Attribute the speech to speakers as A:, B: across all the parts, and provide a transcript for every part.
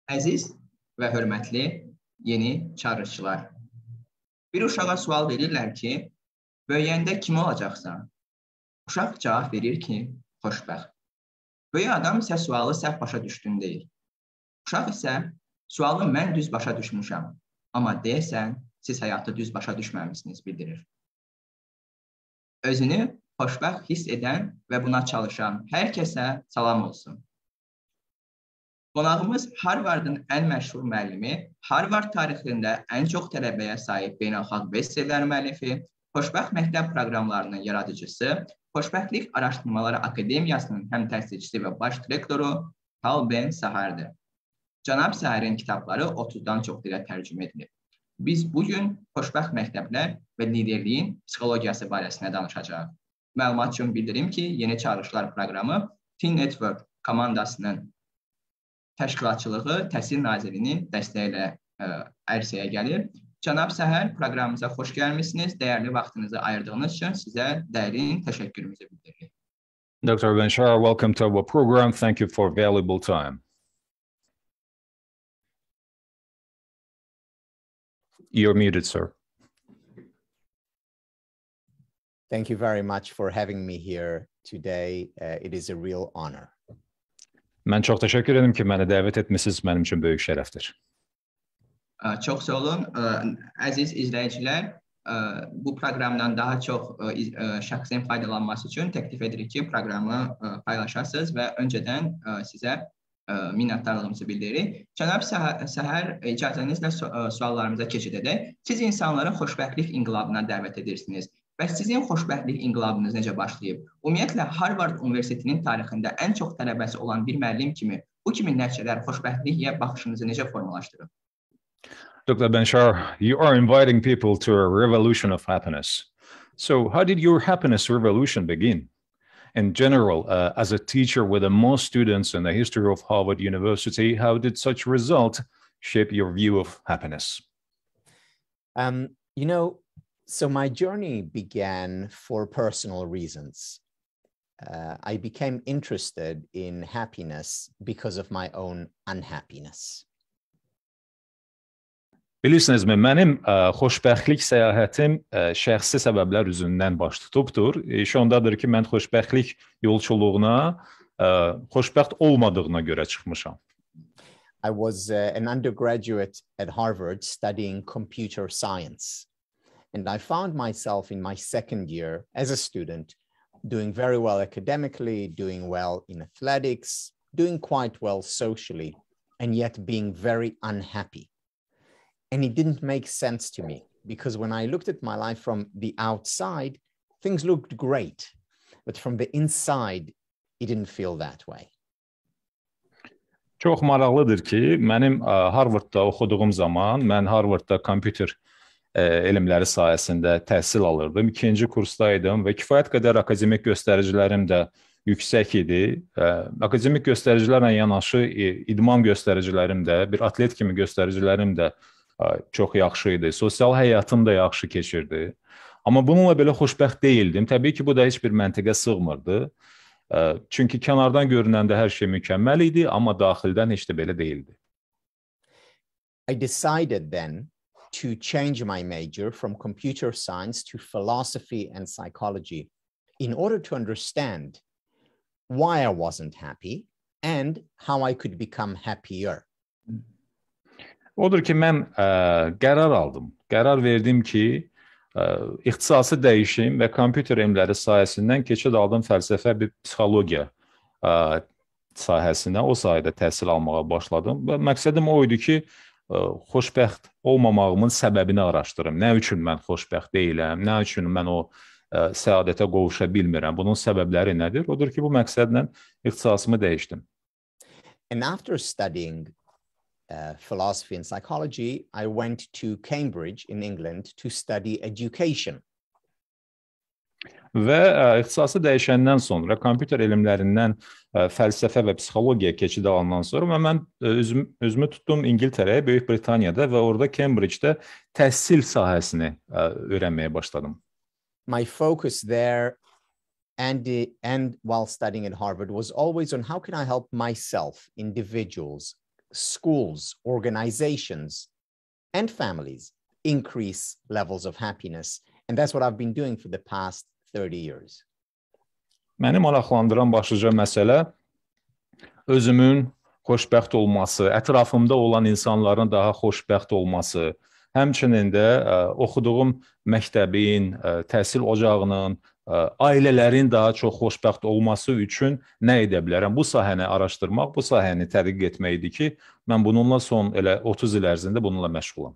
A: Əziz və hörmətli yeni çağırışçılar. Bir uşağa sual verirlər ki, böyüyəndə kim olacaqsan? Uşaq cavab verir ki, xoşbəxt. Böyük adam isə sualı səhv başa düşdüyünü deyir. Uşaq isə sualı mən düz başa düşmüşəm, amma deyəsən siz həyatı düz başa düşməmisiniz bildirir. Özünü xoşbəxt hiss edən və buna çalışan hər kəsə salam olsun. Qonağımız Harvardın ən məşhur müəllimi, Harvard tarixində ən çox tələbəyə sahib beynəlxalq bestseller müəllifi, Xoşbəxt məktəb proqramlarının yaradıcısı, Xoşbəxtlik Araşdırmaları Akademiyasının həm təsisçisi və baş direktoru Tal Ben Sahardır. Cənab Saharın kitabları 30-dan çox dilə tərcümə edilir. Biz bugün xoşbəxt məktəblər və liderliyin psixologiyası barəsində danışacağıq. Məlumat üçün bildirim ki, Yeni Çağırışlar proqramı Teen Network komandasının təşkilatçılığı Təhsil Nazirliyinin dəstəyi ilə ərsəyə gəlir. Cənab Səhər, proqramımıza xoş gəlmişsiniz. Dəyərli vaxtınızı ayırdığınız üçün sizə dərin təşəkkürümüzü bildiririk.
B: Dr. Ben-Shahar, welcome to our program. Thank you for valuable time. You're muted, sir.
C: Thank you very much for having me here today. It is a real honor.
B: Mən çox təşəkkür edirəm ki, məni dəvət etmisiniz. Mənim üçün böyük şərəfdir.
A: Çox sağ olun. Əziz izləyicilər, bu proqramdan daha çox şəxsin faydalanması üçün təklif edirik ki, proqramı paylaşasınız və öncədən sizə minnətdarlığımızı bildiririk. Cənab Səhər, icazənizlə suallarımıza keçid edək. Siz insanları xoşbəxtlik inqilabına dəvət edirsiniz. Və sizin xoşbəxtlik inqilabınız necə başlayıb? Ümumiyyətlə, Harvard Universitetinin tarixində ən çox tələbəsi olan bir müəllim kimi bu kimi nəticələr xoşbəxtliklə baxışınızı necə formalaşdırıb?
B: Dr. Ben-Shahar, you are inviting people to a revolution of happiness. So how did your happiness revolution begin? In general, as a teacher with the most students in the history of Harvard University, how did such result shape your view of happiness?
C: So my journey began for personal reasons. I became interested in happiness because of my own unhappiness.
B: Bilirsinizmi, mənim xoşbəxtlik səyahətim şəxsi səbəblər üzündən baş tutubdur. İş ondadır ki, mən xoşbəxtlik yolçuluğuna xoşbəxt olmadığına görə çıxmışam.
C: I was an undergraduate at Harvard studying computer science. And I found myself in my second year as a student doing very well academically, doing well in athletics, doing quite well socially, and yet being very unhappy. And it didn't make sense to me because when I looked at my life from the outside, things looked great. But from the inside, it didn't feel that way.
B: Çox maraqlıdır ki, mənim Harvardda oxuduğum zaman, mən Harvardda kompüter elmləri sayəsində təhsil alırdım. 2-ci kursdaydım və kifayət qədər akademik göstəricilərim də yüksək idi. Akademik göstəricilərlə yanaşı idman göstəricilərim də, bir atlet kimi göstəricilərim də çox yaxşı idi. Sosial həyatım da yaxşı keçirdi. Amma bununla belə xoşbəxt deyildim. Təbii ki, bu da heç bir məntiqə sığmırdı. Çünki kənardan görünəndə hər şey mükəmməl idi, amma daxildən heç də belə deyildi.
C: I decided then to change my major from computer science to philosophy and psychology in order to understand why I wasn't happy and how I could become happier.
B: Odur ki, mən qərar aldım. Qərar verdim ki, ixtisası dəyişim və kompüter elmləri sayəsindən keçid aldım fəlsəfə və psixologiya sahəsinə, o sahədə təhsil almağa başladım. Və məqsədim o idi ki, xoşbəxt olmamağımın səbəbini araşdırım. Nə üçün mən xoşbəxt deyiləm, nə üçün mən o səadətə qovuşa bilmirəm, bunun səbəbləri nədir? Odur ki, bu məqsədlə ixtisasımı dəyişdim.
C: And after studying philosophy and psychology, I went to Cambridge in England to study education.
B: Və ixtisası dəyişəndən sonra, kompüter elmlərindən fəlsəfə və psixologiya keçidi alandan sonra mən özümü tutdum İngiltərəyə, Böyük Britaniyada və orada Cambridge'də təhsil sahəsini öyrənməyə başladım.
C: My focus there and while studying at Harvard was always on how can I help myself, individuals, schools, organizations, and families increase levels of happiness. And that's what I've been doing for the past 30 years.
B: Məni maraqlandıran başlıca məsələ özümün xoşbəxt olması, ətrafımda olan insanların daha xoşbəxt olması, həmçinin də oxuduğum məktəbin, təhsil ocağının, ailələrin daha çox xoşbəxt olması üçün nə edə bilərəm? Bu sahəni araşdırmaq, bu sahəni tədqiq etmək idi ki, mən bununla son elə 30 il ərzində bununla məşğulam.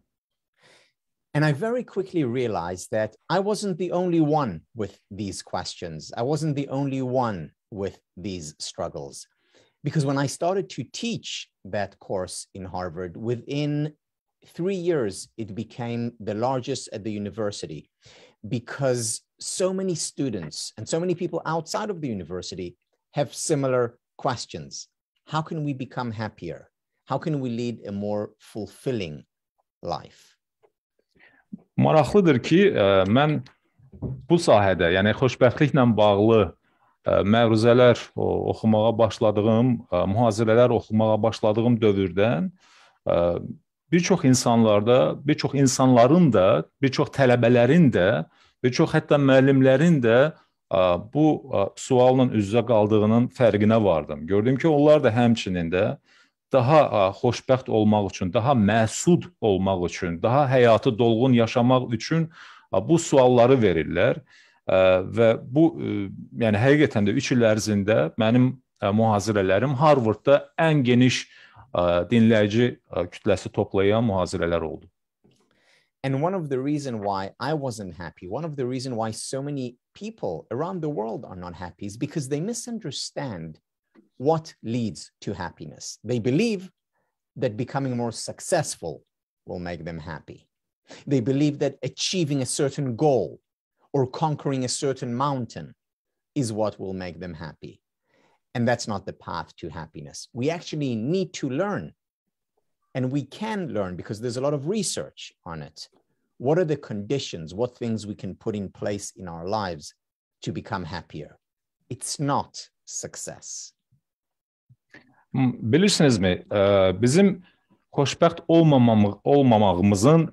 C: And I very quickly realized that I wasn't the only one with these questions. I wasn't the only one with these struggles. Because when I started to teach that course in Harvard, within 3 years, it became the largest at the university because so many students and so many people outside of the university have similar questions. How can we become happier? How can we lead a more fulfilling life?
B: Maraqlıdır ki, mən bu sahədə, yəni xoşbəxtliklə bağlı məruzələr oxumağa başladığım, mühazirələr oxumağa başladığım dövrdən bir çox insanlarda, bir çox insanların da, bir çox tələbələrin də, bir çox hətta müəllimlərin də bu sualla üz-üzə qaldığının fərqinə vardım. Gördüm ki, onlar da həmçinin də daha xoşbəxt olmaq üçün, daha məsud olmaq üçün, daha həyatı dolğun yaşamaq üçün bu sualları verirlər. Və bu, yəni həqiqətən də 3 il ərzində mənim mühazirələrim Harvardda ən geniş dinləyici kütləsi toplayan mühazirələr oldu.
C: And one of the reasons why I wasn't happy, one of the reasons why so many people around the world are not happy is because they misunderstand what leads to happiness. They believe that becoming more successful will make them happy. They believe that achieving a certain goal or conquering a certain mountain is what will make them happy. And that's not the path to happiness. We actually need to learn, and we can learn because there's a lot of research on it. What are the conditions, what things we can put in place in our lives to become happier? It's not success.
B: Bilirsinizmi, bizim xoşbəxt olmamağımızın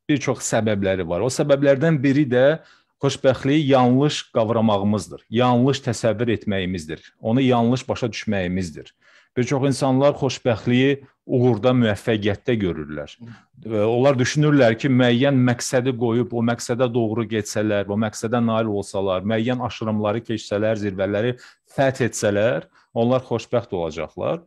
B: bir çox səbəbləri var. O səbəblərdən biri də xoşbəxtliyi yanlış qavramağımızdır, yanlış təsəvvür etməyimizdir, onu yanlış başa düşməyimizdir. Bir çox insanlar xoşbəxtliyi uğurda, müvəffəqiyyətdə görürlər. Onlar düşünürlər ki, müəyyən məqsədi qoyub, o məqsədə doğru getsələr, o məqsədə nail olsalar, müəyyən aşırımları keçsələr, zirvələri fəth etsələr, onlar xoşbəxt olacaqlar.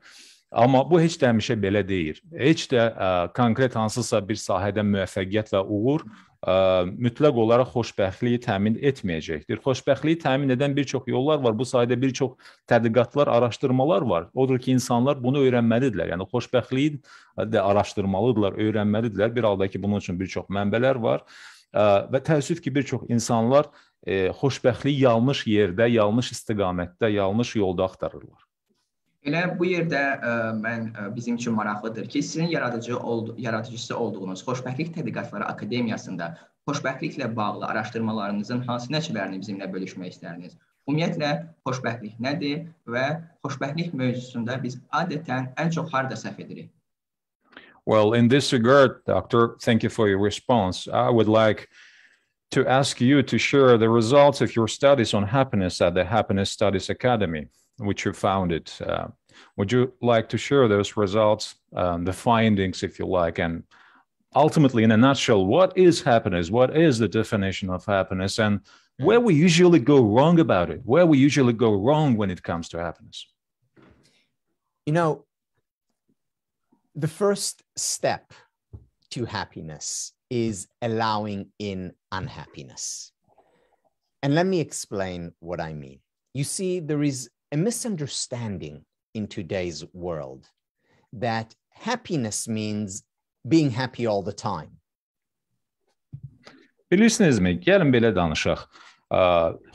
B: Amma bu heç də həmişə belə deyil. Heç də konkret hansısa bir sahədə müvəffəqiyyət və uğur mütləq olaraq xoşbəxtliyi təmin etməyəcəkdir. Xoşbəxtliyi təmin edən bir çox yollar var. Bu sayədə bir çox tədqiqatlar, araşdırmalar var. Odur ki, insanlar bunu öyrənməlidirlər. Yəni, xoşbəxtliyi də araşdırmalıdırlar, öyrənməlidirlər. Bir halda ki, bunun üçün bir çox mənbələr var. Və təəssüf ki, bir çox insanlar xoşbəxtliyi yanlış yerdə, yanlış istiqamətdə, yanlış yolda axtarırlar.
A: Elə bu yerdə bizim üçün maraqlıdır ki, sizin yaradıcısı olduğunuz Xoşbəxtlik Tədqiqatları Akademiyasında xoşbəxtliklə bağlı araşdırmalarınızın hansı nəticələrini bizimlə bölüşmək istərdiniz? Ümumiyyətlə, xoşbəxtlik nədir və xoşbəxtlik mövzusunda biz adətən ən çox harda səhv edirik?
B: Well, in this regard, Doctor, thank you for your response. I would like to ask you to share the results of your studies on happiness at the Happiness Studies Academy, which you founded. Would you like to share those results, the findings, if you like, and ultimately, in a nutshell, what is happiness? What is the definition of happiness, and where we usually go wrong about it? Where we usually go wrong when it comes to happiness?
C: You know, the first step to happiness is allowing in unhappiness. And let me explain what I mean. You see, there is a misunderstanding in today's world that happiness means being happy all the time.
B: Bilirsinizmi, gəlin belə danışaq.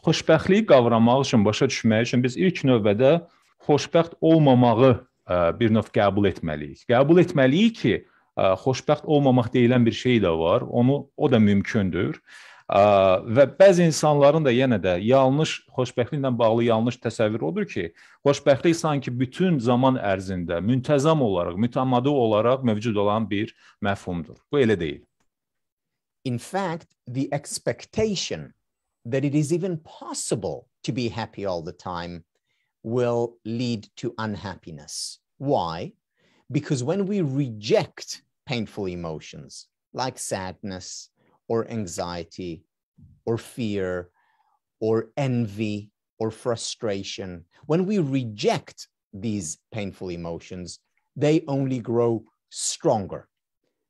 B: Xoşbəxtliyi qavramaq üçün, başa düşmək üçün biz ilk növbədə xoşbəxt olmamağı bir növ qəbul etməliyik. Qəbul etməliyik ki, xoşbəxt olmamaq deyilən bir şey də var. O da mümkündür. Və bəzi insanların da yenə də xoşbəxtliklə bağlı yanlış təsəvvür odur ki, xoşbəxtlik sanki bütün zaman ərzində müntəzam olaraq, mütəmadi olaraq mövcud olan bir məfhumdur. Bu elə deyil.
C: In fact, the expectation that it is even possible to be happy all the time will lead to unhappiness. Why? Because when we reject painful emotions like sadness or anxiety or fear or envy or frustration, when we reject these painful emotions, they only grow stronger.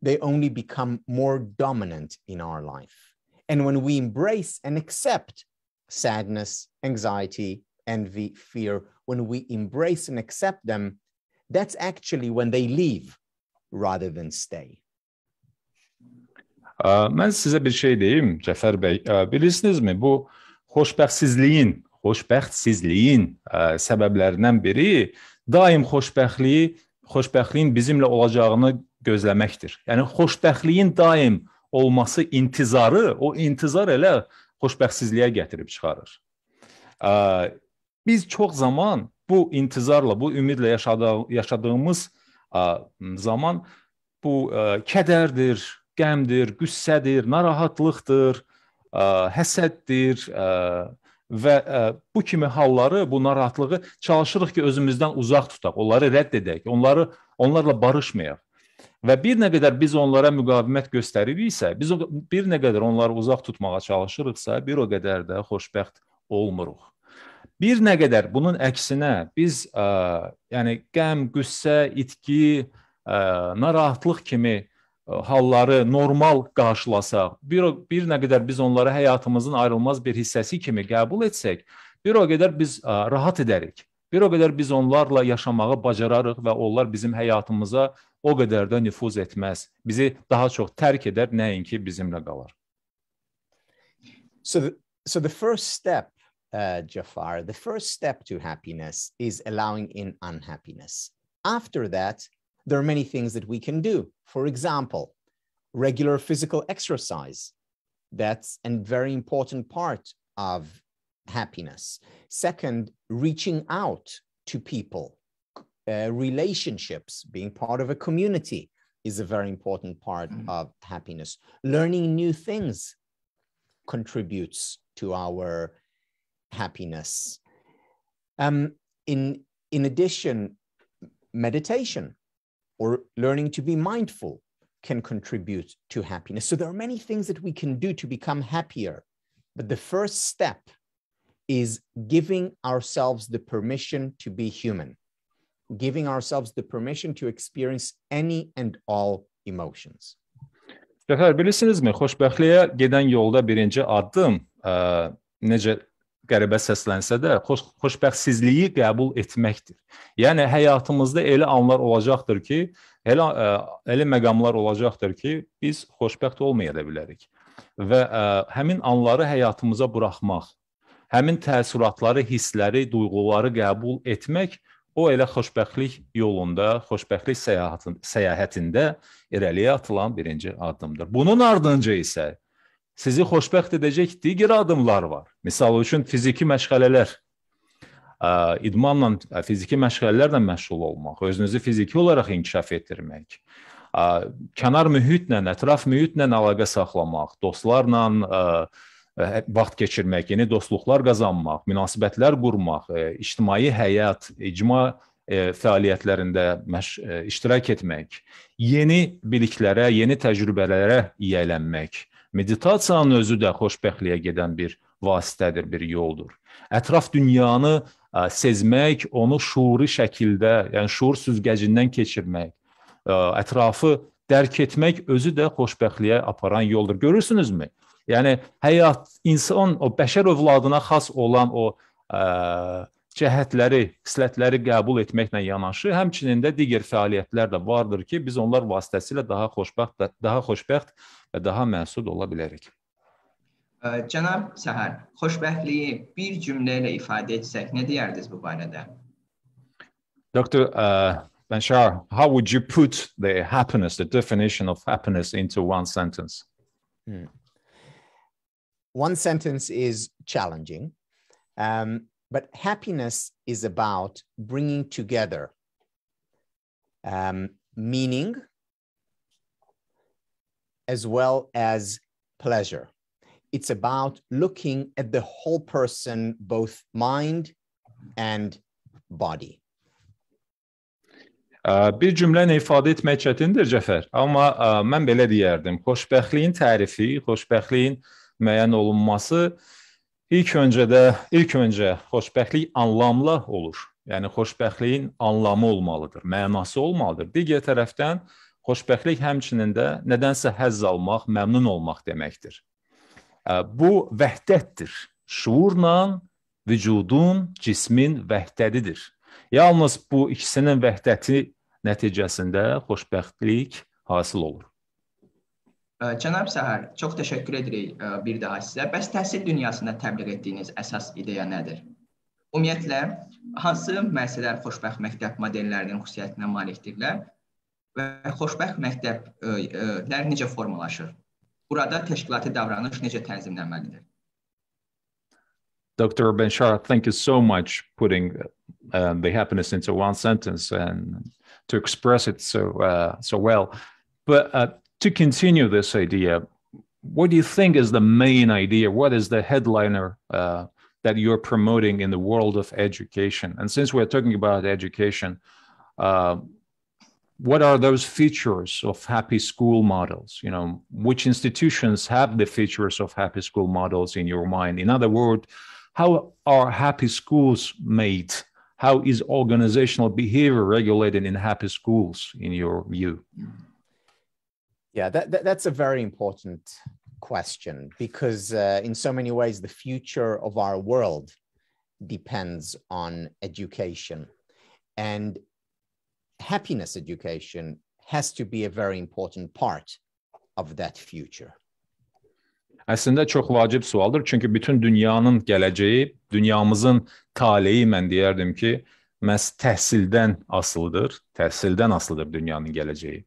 C: They only become more dominant in our life. And when we embrace and accept sadness, anxiety, envy, fear, when we embrace and accept them, that's actually when they leave rather than stay.
B: Mən sizə bir şey deyim, Cəfər bəy. Bilirsinizmi, bu xoşbəxtsizliyin səbəblərindən biri daim xoşbəxtliyin bizimlə olacağını gözləməkdir. Yəni, xoşbəxtliyin daim olması intizarı, o intizar elə xoşbəxtsizliyə gətirib çıxarır. Biz çox zaman bu intizarla, bu ümidlə yaşadığımız zaman bu kədərdir, qəmdir, qüssədir, narahatlıqdır, həsəddir və bu kimi halları, bu narahatlığı çalışırıq ki, özümüzdən uzaq tutaq, onları rədd edək, onlarla barışmayaq. Və bir nə qədər biz onlara müqavimət göstəririksə, biz bir nə qədər onları uzaq tutmağa çalışırıqsa, bir o qədər də xoşbəxt olmuruq. Bir nə qədər bunun əksinə biz yəni qəm, qüssə, itki, narahatlıq kimi halları normal qarşılasaq, bir nə qədər biz onları həyatımızın ayrılmaz bir hissəsi kimi qəbul etsək, bir o qədər biz rahat edərik. Bir o qədər biz onlarla yaşamağı bacararıq və onlar bizim həyatımıza o qədər də nüfuz etməz. Bizi daha çox tərk edər, nəinki bizimlə qalar.
C: So the first step, Jafar, the first step to happiness is allowing in unhappiness. After that, there are many things that we can do. For example, regular physical exercise. That's a very important part of happiness. Second, reaching out to people. Relationships, being part of a community is a very important part of happiness. Learning new things contributes to our happiness. In addition, meditation or learning to be mindful can contribute to happiness. So there are many things that we can do to become happier. But the first step is giving ourselves the permission to be human, giving ourselves the permission to experience any and all emotions.
B: Cəfər, bilirsinizmi, xoşbəxtliyə gedən yolda birinci addım, necə qəribə səslənsə də, xoşbəxtsizliyi qəbul etməkdir. Yəni, həyatımızda elə anlar olacaqdır ki, elə məqamlar olacaqdır ki, biz xoşbəxt olmaya da bilərik. Və həmin anları həyatımıza buraxmaq, həmin təəssüratları, hissləri, duyğuları qəbul etmək, o elə xoşbəxtlik yolunda, xoşbəxtlik səyahətində irəliyə atılan birinci addımdır. Bunun ardınca isə sizi xoşbəxt edəcək digər addımlar var. Misal üçün, fiziki məşğələlər, idmanla, fiziki məşğələlərlə məşğul olmaq, özünüzü fiziki olaraq inkişaf etdirmək, kənar mühitlə, ətraf mühitlə əlaqə saxlamaq, dostlarla vaxt keçirmək, yeni dostluqlar qazanmaq, münasibətlər qurmaq, ictimai həyat, icma fəaliyyətlərində iştirak etmək, yeni biliklərə, yeni təcrübələrə yiyələnmək, meditasiyanın özü də xoşbəxtliyə gedən bir vasitədir, bir yoldur. Ətraf dünyanı sezmək, onu şuuri şəkildə, yəni şuur süzgəcindən keçirmək, ətrafı dərk etmək özü də xoşbəxtliyə aparan yoldur. Görürsünüzmü? Yəni, həyat, insan, o bəşər övladına xas olan o cəhətləri, xislətləri qəbul etməklə yanaşı, həmçinin də digər fəaliyyətlər də vardır ki, biz onlar vasitəsilə daha xoşbəxt və daha məsud ola bilərik.
A: Cənab Səhər, xoşbəxtliyi bir cümlə ilə ifadə etsək, nə deyərdiniz bu barədə?
B: Dr. Benshar, how would you put the happiness, the definition of happiness into one sentence?
C: one sentence is challenging, but happiness is about bringing together meaning as well as pleasure. It's about looking at the whole person, both mind and body.
B: Bir cümləni ifadə etmək çətindir, Cəfər. Amma mən belə deyərdim. Xoşbəxtliyin tərifi, xoşbəxtliyin müəyyən olunması ilk öncə xoşbəxtlik anlamlı olur. Yəni xoşbəxtliyin anlamı olmalıdır, mənası olmalıdır. Digər tərəfdən xoşbəxtlik həmçinin də nədənsə həzz almaq, məmnun olmaq deməkdir. Bu vəhdətdir. Şuurla vücudun, cismin vəhdədidir. Yalnız bu ikisinin vəhdəti nəticəsində xoşbəxtlik hasil olur.
A: Cənab Səhər, çox təşəkkür edirik bir daha sizə. Bəs təhsil dünyasında təbliğ etdiyiniz əsas ideya nədir? Ümumiyyətlə, hansı müəssisələr xoşbəxt məktəb modellərinin xüsusiyyətinə malikdirlər və xoşbəxt məktəblər necə formalaşır? Burada təşkilati davranış necə tənzimlənməlidir?
B: Dr. Benshar, thank you so much putting the happiness into one sentence and to express it so well. But to continue this idea, what do you think is the main idea? What is the headliner that you're promoting in the world of education? And since we're talking about education, what are those features of happy school models? You know, which institutions have the features of happy school models in your mind? In other words, how are happy schools made? How is organizational behavior regulated in happy schools, in your view?
C: Yeah, that's a very important question because in so many ways, the future of our world depends on education. And happiness education has to be a very important part of that future.
B: Əslində çox vacib sualdır. Çünki bütün dünyanın gələcəyi, dünyamızın taleyi mən deyərdim ki, məhz təhsildən asılıdır. Təhsildən asılıdır dünyanın gələcəyi.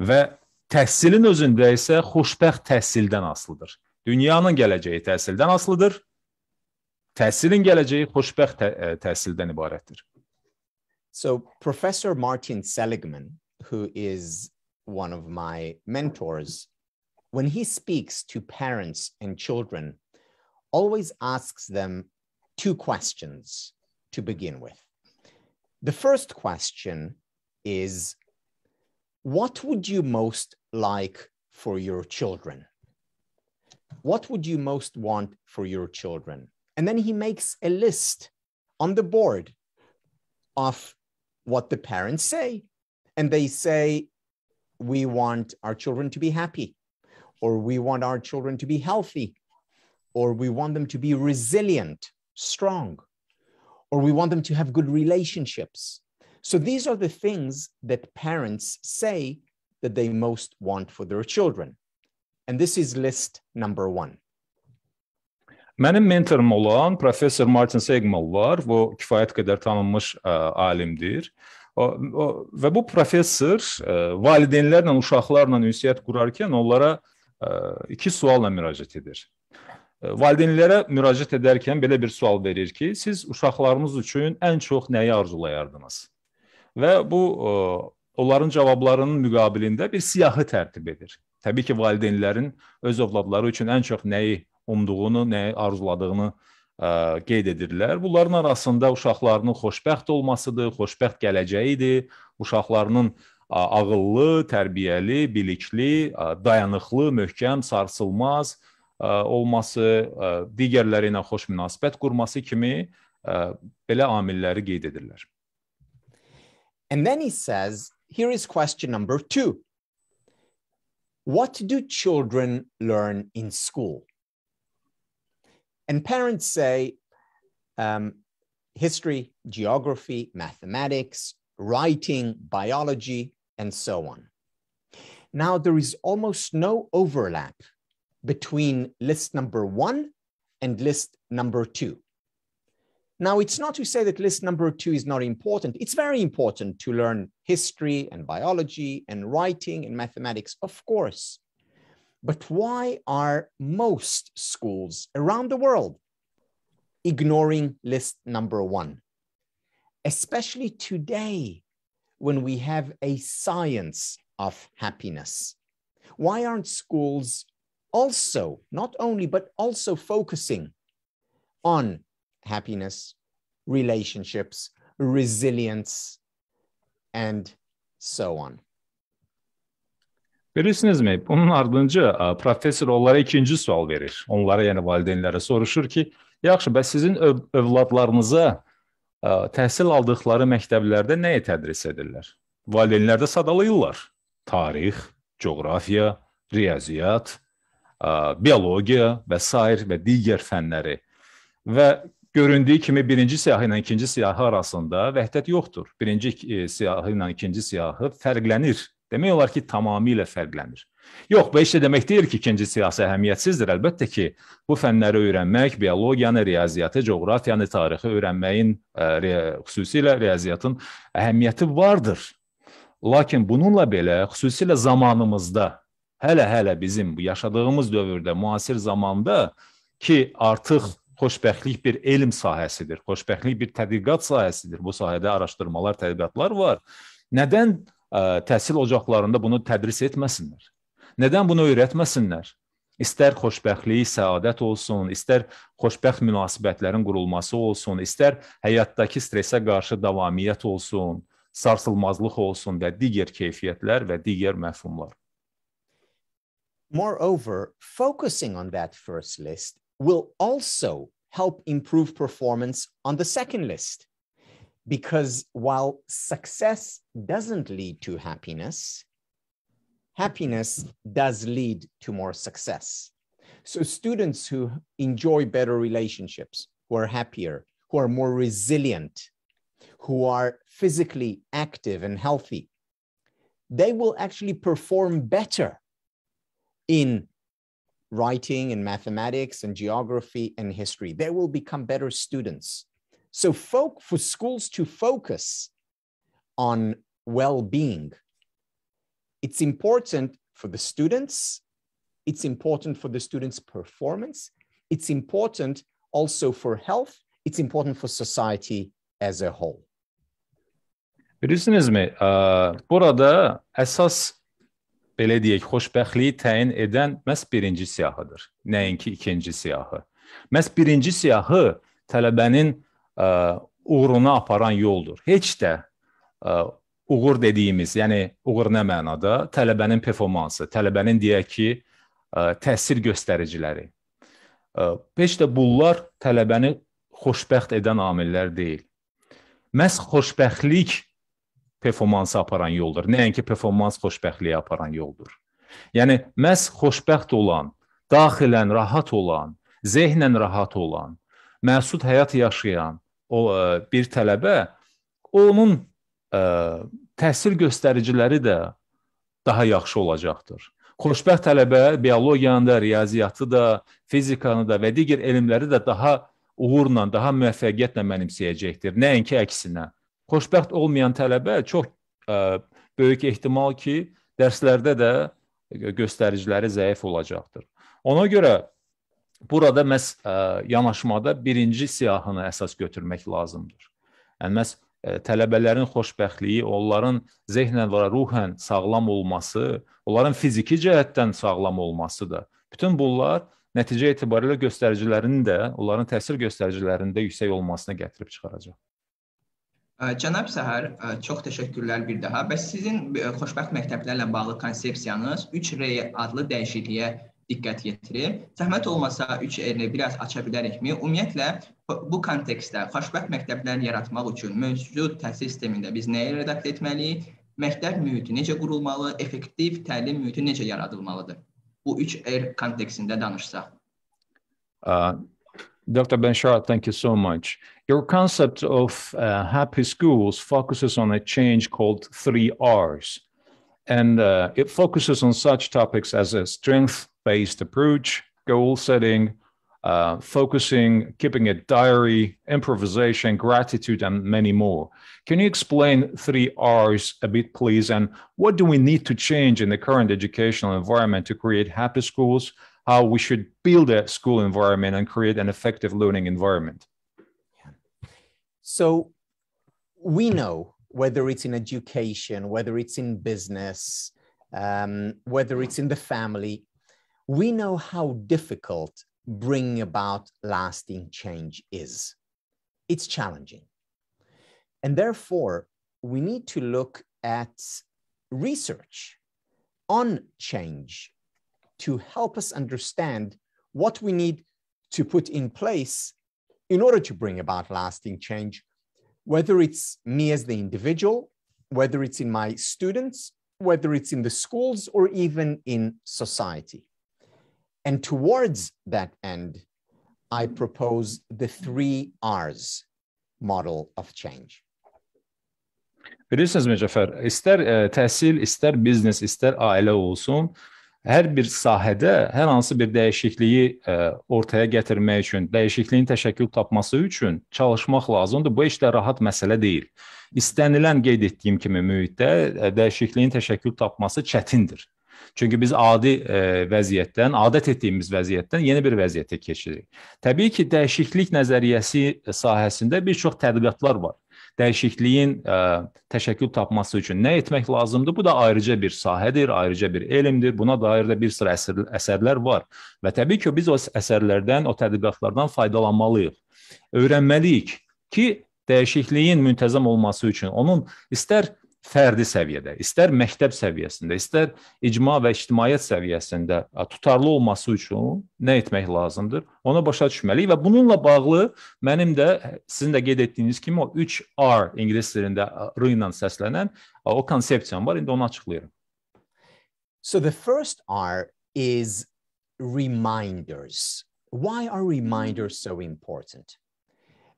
B: Və təhsilin özündə isə xoşbəxt təhsildən asılıdır. Dünyanın gələcəyi təhsildən asılıdır. Təhsilin gələcəyi xoşbəxt təhsildən ibarətdir.
C: So Professor Martin Seligman, who is one of my mentors, when he speaks to parents and children, always asks them two questions to begin with. The first question is, what would you most like for your children? What would you most want for your children? And then he makes a list on the board of what the parents say. And they say, we want our children to be happy, or we want our children to be healthy, or we want them to be resilient, strong, or we want them to have good relationships. So these are the things that parents say that they most want for their children. And this is list number one.
B: Mənim mentorum olan Professor Martin Seligman var. Bu kifayət qədər tanınmış alimdir. Və bu professor valideynlərlə, uşaqlarla ünsiyyət qurarkən onlara iki sualla müraciət edir. Valideynlərə müraciət edərkən belə bir sual verir ki, siz uşaqlarınız üçün ən çox nəyi arzulayardınız? Və bu onların cavablarının müqabilində bir siyahı tərtib edir. Təbii ki, valideynlərin öz övladları üçün ən çox nəyi umduğunu, nəyi arzuladığını qeyd edirlər. Bunların arasında uşaqlarının xoşbəxt olmasıdır, xoşbəxt gələcəyidir, uşaqlarının ağıllı, tərbiyəli, bilikli, dayanıqlı, möhkəm, sarsılmaz olması, digərləri ilə xoş münasibət qurması kimi belə amilləri qeyd edirlər.
C: And then he says, here is question number 2. What do children learn in school? And parents say history, geography, mathematics, writing, biology, and so on. Now, there is almost no overlap between list number 1 and list number 2. Now, it's not to say that list number 2 is not important. It's very important to learn history and biology and writing and mathematics, of course. But why are most schools around the world ignoring list number 1? Especially today, when we have a science of happiness. Why aren't schools also, not only, but also focusing on happiness, relationships, resilience, and so on?
B: Bilirsinizmi, bunun ardınca professor onlara ikinci sual verir. Onlara, yəni valideynlərə soruşur ki, yaxşı, bəs sizin övladlarınıza təhsil aldıqları məktəblərdə nəyi tədris edirlər? Valideynlər də sadalayırlar. Tarix, coğrafiya, riyaziyyat, biologiya və sair və digər fənləri. Və göründüyü kimi birinci siyahı ilə ikinci siyahı arasında vəhdət yoxdur. Birinci siyahı ilə ikinci siyahı fərqlənir. Demək olar ki, tamamilə fərqlənir. Yox, bu heç də demək deyil ki, ikinci siyasi əhəmiyyətsizdir. Əlbəttə ki, bu fənləri öyrənmək, biologiyanı, riyaziyyatı, coğrafiyanı, tarixi öyrənməyin, xüsusilə riyaziyyatın əhəmiyyəti vardır. Lakin bununla belə, xüsusilə zamanımızda, hələ bizim yaşadığımız dövrdə, müasir zamanda ki, artıq xoşbəxtlik bir elm sahəsidir, xoşbəxtlik bir tədqiqat sahəsidir. Bu sahədə araşdırmalar, tədqiqatlar var. Nədən təhsil ocaqlarında bunu tədris etməsinlər? Nədən bunu öyrətməsinlər? İstər xoşbəxtlik, səadət olsun, istər xoşbəxt münasibətlərin qurulması olsun, istər həyatdakı stresə qarşı davamiyyət olsun, sarsılmazlıq olsun və digər keyfiyyətlər və digər məfhumlar.
C: Moreover, focusing on that first list will also help improve performance on the second list. Because while success doesn't lead to happiness, happiness does lead to more success. So students who enjoy better relationships, who are happier, who are more resilient, who are physically active and healthy, they will actually perform better in writing and mathematics and geography and history. They will become better students. So for schools to focus on well-being, it's important for the students, it's important for the students' performance, it's important also for health, it's important for society as a whole.
B: Bilirsinizmi, burada əsas, belə deyək, xoşbəxtliyi təyin edən məhz birinci siyahıdır, nəinki ikinci siyahı. Məhz birinci siyahı tələbənin uğruna aparan yoldur. Heç də uğur dediyimiz, yəni uğur nə mənada? Tələbənin performansı, tələbənin deyək ki, təsir göstəriciləri. Heç də bunlar tələbəni xoşbəxt edən amillər deyil. Məhz xoşbəxtlik performansı aparan yoldur. Nəinki performans xoşbəxtliyə aparan yoldur. Yəni, məhz xoşbəxt olan, daxilən rahat olan, zehnən rahat olan, məsud həyat yaşayan bir tələbə, onun təsir göstəriciləri də daha yaxşı olacaqdır. Xoşbəxt tələbə biologiyanı da, riyaziyyatı da, fizikanı da və digər elmləri də daha uğurla, daha müvəffəqiyyətlə mənimsəyəcəkdir. Nəinki əksinə. Xoşbəxt olmayan tələbə çox böyük ehtimal ki, dərslərdə də göstəriciləri zəif olacaqdır. Ona görə burada məhz yanaşmada birinci siyahını əsas götürmək lazımdır. Yəni, məhz tələbələrin xoşbəxtliyi, onların zehnən və ruhən sağlam olması, onların fiziki cəhətdən sağlam olması da, bütün bunlar nəticə etibarilə göstəricilərinin də, onların təsir göstəricilərinin də yüksək olmasına gətirib çıxaracaq.
A: Cənab Səhər, çox təşəkkürlər bir daha. Bəs sizin xoşbəxt məktəblərlə bağlı konsepsiyanız 3R adlı dəyişikliyə diqqət yetirir. Zəhmət olmasa 3R-ni biraz aça bilərikmi? Ümumiyyətlə, bu kontekstdə xoşbəxt məktəblər yaratmaq üçün mövcud təhsil sistemində biz nəyə redaktə etməliyik? Məktəb mühiti necə qurulmalı? Effektiv təlim mühiti necə yaradılmalıdır? Bu 3R kontekstində danışsaq.
B: Dr. Ben-Shahar, thank you so much. Your concept of happy schools focuses on a change called 3Rs. And it focuses on such topics as a strength-based approach, goal setting, focusing, keeping a diary, improvisation, gratitude, and many more. Can you explain 3 R's a bit, please? And what do we need to change in the current educational environment to create happy schools? How we should build a school environment and create an effective learning environment?
C: So we know, whether it's in education, whether it's in business, whether it's in the family, we know how difficult bringing about lasting change is. It's challenging. And therefore, we need to look at research on change to help us understand what we need to put in place in order to bring about lasting change, whether it's me as the individual, whether it's in my students, whether it's in the schools, or even in society. And towards that end, I propose the 3 R's model of change.
B: Bilirsiniz Mücəffər, istər təhsil, istər biznes, istər ailə olsun, hər bir sahədə hər hansı bir dəyişikliyi ortaya gətirmək üçün, dəyişikliyin təşəkkül tapması üçün çalışmaq lazımdır. Bu heç də rahat məsələ deyil. İstənilən qeyd etdiyim kimi mühitdə dəyişikliyin təşəkkül tapması çətindir. Çünki biz adi vəziyyətdən, adət etdiyimiz vəziyyətdən yeni bir vəziyyətə keçirik. Təbii ki, dəyişiklik nəzəriyyəsi sahəsində bir çox tədqiqatlar var. Dəyişikliyin təşəkkül tapması üçün nə etmək lazımdır? Bu da ayrıca bir sahədir, ayrıca bir elmdir. Buna dair də bir sıra əsərlər var. Və təbii ki, biz o əsərlərdən, o tədqiqatlardan faydalanmalıyıq. Öyrənməliyik ki, dəyişikliyin müntəzəm olması üçün onun istər fərdi səviyyədə, istər məktəb səviyyəsində, istər icma və ictimaiyyət səviyyəsində tutarlı olması üçün nə etmək lazımdır? Onu başa düşməliyik və bununla bağlı mənim də sizin də qeyd etdiyiniz kimi o 3 R ingilis dilində R ilə səslənən o konsepsiyam var. İndi onu açıqlayıram.
C: So the first R is reminders. Why are reminders so important?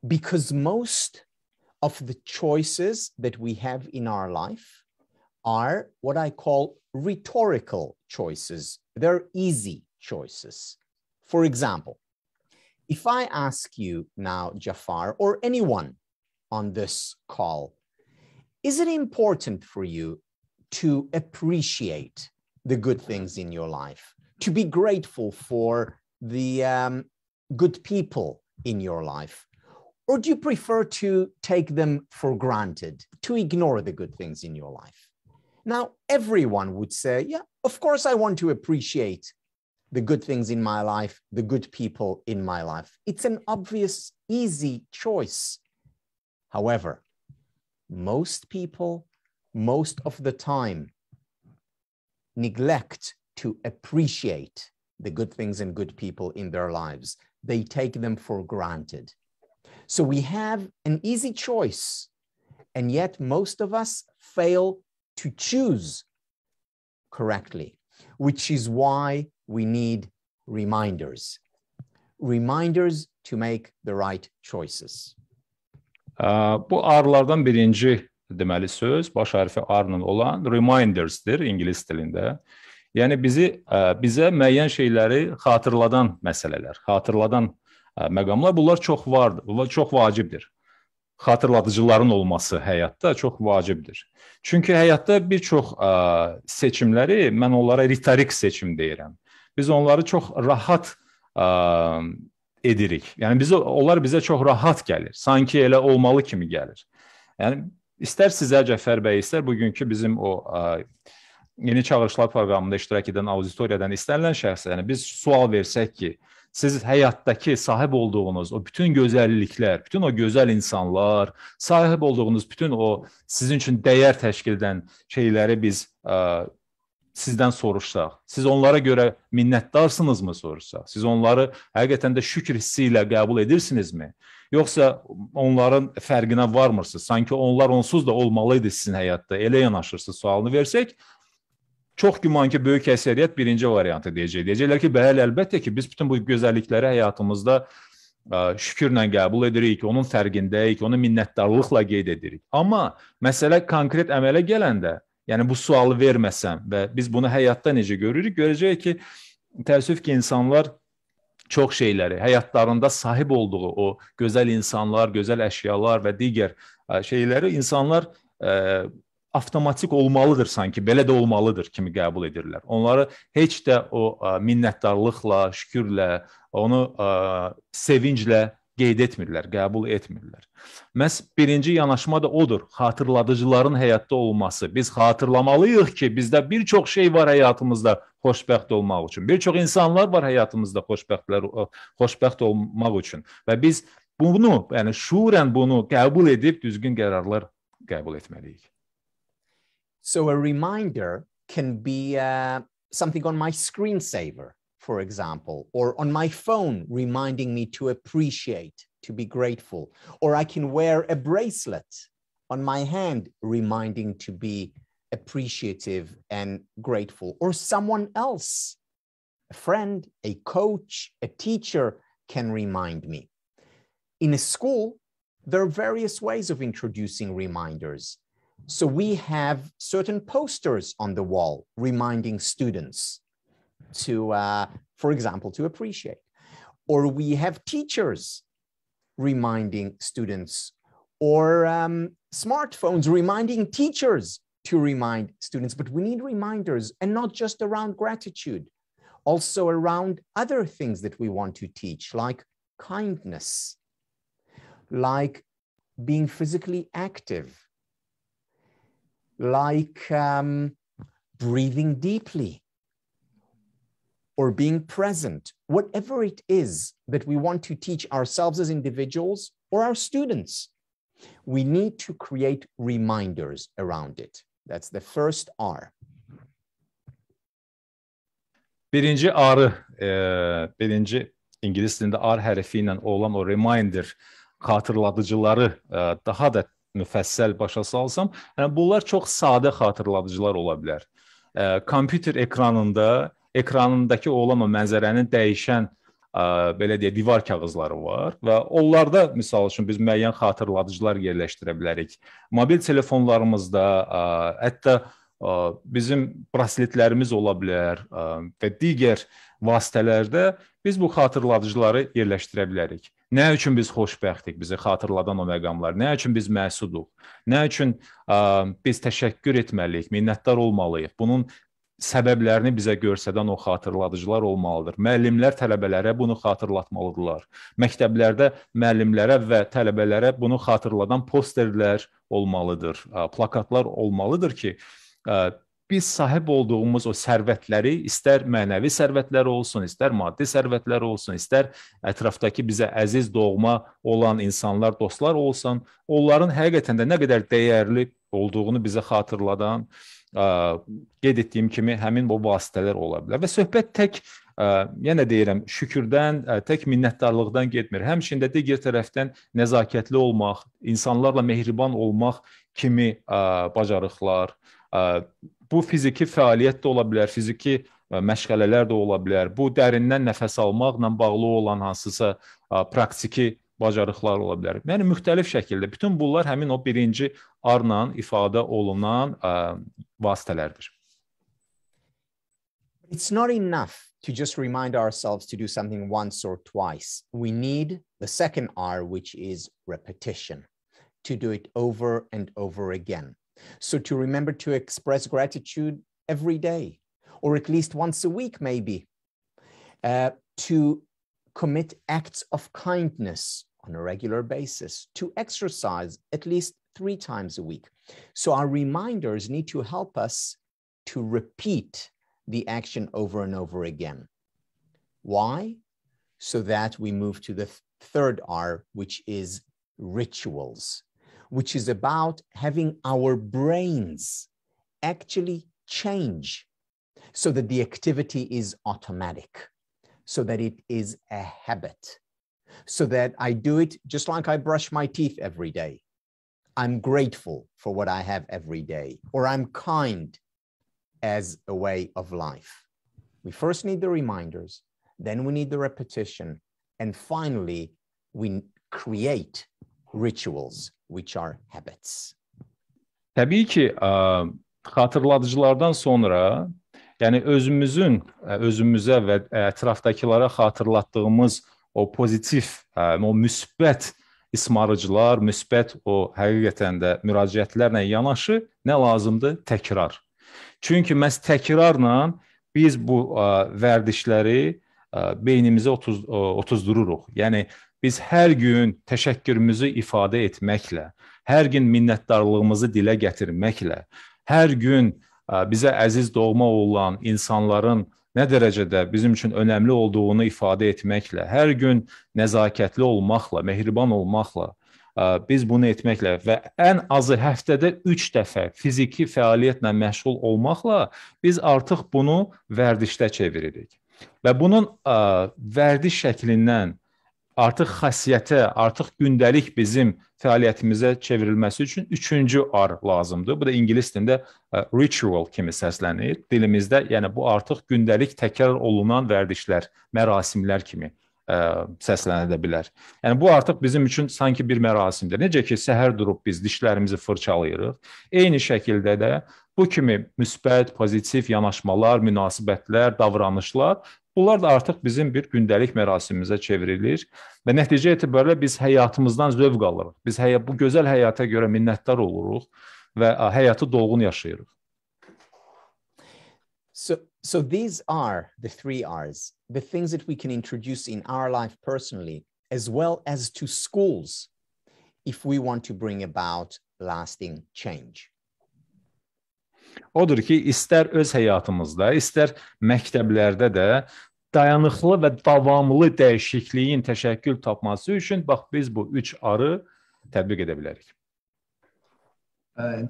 C: Because most of the choices that we have in our life are what I call rhetorical choices. They're easy choices. For example, if I ask you now, Jafar, or anyone on this call, is it important for you to appreciate the good things in your life, to be grateful for the good people in your life? Or do you prefer to take them for granted, to ignore the good things in your life? Now, everyone would say, yeah, of course I want to appreciate the good things in my life, the good people in my life. It's an obvious, easy choice. However, most people, most of the time, neglect to appreciate the good things and good people in their lives. They take them for granted. So we have an easy choice, and yet most of us fail to choose correctly, which is why we need reminders. Reminders to make the right choices.
B: Bu R'lardan birinci deməli söz, baş hərfi R-la olan reminders'dir ingilis dilində. Yəni bizə müəyyən şeyləri xatırladan məsələlər, xatırladan məqamlar, bunlar çox vardır, bunlar çox vacibdir. Xatırladıcıların olması həyatda çox vacibdir. Çünki həyatda bir çox seçimləri, mən onlara ritorik seçim deyirəm. Biz onları çox rahat edirik. Yəni onlar bizə çox rahat gəlir. Sanki elə olmalı kimi gəlir. Yəni istər sizə Cəfər bəy, istər bugünkü bizim o yeni çağırışlar proqramında iştirak edən auditoriyadan istənilən şəxslərə biz sual versək ki, siz həyatdakı sahib olduğunuz o bütün gözəlliklər, bütün o gözəl insanlar, sahib olduğunuz bütün o sizin üçün dəyər təşkil edən şeyləri biz sizdən soruşsaq, siz onlara görə minnətdarsınızmı soruşsaq, siz onları həqiqətən də şükür hissi ilə qəbul edirsinizmi? Yoxsa onların fərqinə varmırsınız? Sanki onlar onsuz da olmalıydı sizin həyatda, elə yanaşırsınız sualını versək, çox güman ki, böyük əksəriyyət birinci variantı deyəcək. Deyəcəklər ki, bəli, əlbəttə ki, biz bütün bu gözəllikləri həyatımızda şükürlə qəbul edirik, onun fərqindəyik, onu minnətdarlıqla qeyd edirik. Amma məsələ konkret əmələ gələndə, yəni bu sualı verməsəm və biz bunu həyatda necə görürük, görəcəyik ki, təəssüf ki, insanlar çox şeyləri, həyatlarında sahib olduğu o gözəl insanlar, gözəl əşyalar və digər şeyləri insanlar avtomatik olmalıdır sanki, belə də olmalıdır kimi qəbul edirlər. Onları heç də o minnətdarlıqla, şükürlə, onu sevinclə qeyd etmirlər, qəbul etmirlər. Məhz birinci yanaşma da odur, xatırladıcıların həyatda olması. Biz xatırlamalıyıq ki, bizdə bir çox şey var həyatımızda xoşbəxt olmaq üçün. Bir çox insanlar var həyatımızda xoşbəxt olmaq üçün. Və biz bunu, yəni şuurən bunu qəbul edib düzgün qərarlar qəbul etməliyik.
C: So a reminder can be something on my screensaver, for example, or on my phone reminding me to appreciate, to be grateful. Or I can wear a bracelet on my hand reminding to be appreciative and grateful. Or someone else, a friend, a coach, a teacher can remind me. In a school, there are various ways of introducing reminders. So we have certain posters on the wall reminding students to, for example, to appreciate. Or we have teachers reminding students, or smartphones reminding teachers to remind students. But we need reminders, and not just around gratitude, also around other things that we want to teach, like kindness, like being physically active, like breathing deeply, or being present. Whatever it is that we want to teach ourselves as individuals or our students, we need to create reminders around it. That's the first R.
B: Birinci R, birinci İngilis dilində R hərfi ilə olan o reminder, xatırladıcıları daha da müfəssəl başa salsam, yəni bunlar çox sadə xatırladıcılar ola bilər. Kompüter ekranındakı olan o mənzərənin dəyişən belə deyə divar kağızları var və onlarda misal üçün biz müəyyən xatırladıcılar yerləşdirə bilərik. Mobil telefonlarımızda, hətta bizim braslitlərimiz ola bilər və digər vasitələrdə biz bu xatırladıcıları yerləşdirə bilərik. Nə üçün biz xoşbəxtik, bizi xatırladan o məqamlar, nə üçün biz məsuduq, nə üçün biz təşəkkür etməliyik, minnətdar olmalıyıq. Bunun səbəblərini bizə göstərən o xatırladıcılar olmalıdır. Müəllimlər tələbələrə bunu xatırlatmalıdırlar. Məktəblərdə müəllimlərə və tələbələrə bunu xatırladan posterlər olmalıdır, plakatlar olmalıdır ki, biz sahib olduğumuz o sərvətləri, istər mənəvi sərvətlər olsun, istər maddi sərvətlər olsun, istər ətrafdakı bizə əziz doğma olan insanlar, dostlar olsun, onların həqiqətən də nə qədər dəyərli olduğunu bizə xatırladan, qeyd etdiyim kimi həmin bu vasitələr ola bilər. Və söhbət tək, yenə deyirəm, şükürdən, tək minnətdarlıqdan getmir. Həmçində digər tərəfdən nəzakətli olmaq, insanlarla mehriban olmaq kimi bacarıqlar, bu fiziki fəaliyyət də ola bilər, fiziki məşğələlər də ola bilər. Bu dərindən nəfəs almaqla bağlı olan hansısa praktiki bacarıqlar ola bilər. Yəni müxtəlif şəkildə bütün bunlar həmin o birinci R-la ifadə olunan vasitələrdir.
C: It's not enough to just remind ourselves to do something once or twice. We need the second R, which is repetition, to do it over and over again. So to remember to express gratitude every day, or at least once a week maybe, to commit acts of kindness on a regular basis, to exercise at least 3 times a week. So our reminders need to help us to repeat the action over and over again. Why? So that we move to the third R, which is rituals, which is about having our brains actually change so that the activity is automatic, so that it is a habit, so that I do it just like I brush my teeth every day. I'm grateful for what I have every day, or I'm kind as a way of life. We first need the reminders, then we need the repetition, and finally, we create rituals, which are habits.
B: Təbii ki, xatırladıcılardan sonra Yəni özümüzə və ətrafdakılara xatırlatdığımız o pozitiv, o müsbət ismarıcılar, müsbət o həqiqətən də müraciətlərlə yanaşı nə lazımdır? Təkrar. Çünki məhz təkrarla biz bu vərdişləri beynimizə otuzdururuq. Yəni biz hər gün təşəkkürümüzü ifadə etməklə, hər gün minnətdarlığımızı dilə gətirməklə, hər gün bizə əziz doğma olan insanların nə dərəcədə bizim üçün önəmli olduğunu ifadə etməklə, hər gün nəzakətli olmaqla, mehriban olmaqla, biz bunu etməklə və ən azı həftədə 3 dəfə fiziki fəaliyyətlə məşğul olmaqla biz artıq bunu vərdişdə çeviririk. Və bunun vərdiş şəklindən artıq xasiyyətə, artıq gündəlik bizim fəaliyyətimizə çevrilməsi üçün 3-cü R lazımdır. Bu da ingilis dilində ritual kimi səslənir. Dilimizdə, yəni bu artıq gündəlik təkrar olunan vərdişlər, mərasimlər kimi səslənə bilər. Yəni bu artıq bizim üçün sanki bir mərasimdir. Necə ki, səhər durub biz dişlərimizi fırçalayırıq. Eyni şəkildə də bu kimi müsbət, pozitiv yanaşmalar, münasibətlər, davranışlar, bunlar da artıq bizim bir gündəlik mərasimimizə çevrilir və nəticə etibarilə biz həyatımızdan zövq alırıq. Biz bu gözəl həyata görə minnətdar oluruq və həyatı dolğun yaşayırıq.
C: So these are the 3 R's, the things that we can introduce in our life personally, as well as to schools, if we want to bring about lasting change.
B: Odur ki, istər öz həyatımızda, istər məktəblərdə də dayanıqlı və davamlı dəyişikliyin təşəkkül tapması üçün bax biz bu 3 R-ı tətbiq edə bilərik.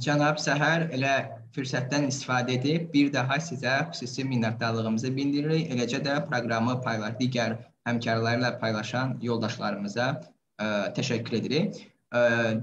A: Cənab Səhər, elə fürsətdən istifadə edib bir daha sizə xüsusi minnətdarlığımızı bildiririk. Eləcə də proqramı digər həmkarlarla paylaşan yoldaşlarımıza təşəkkür edirik.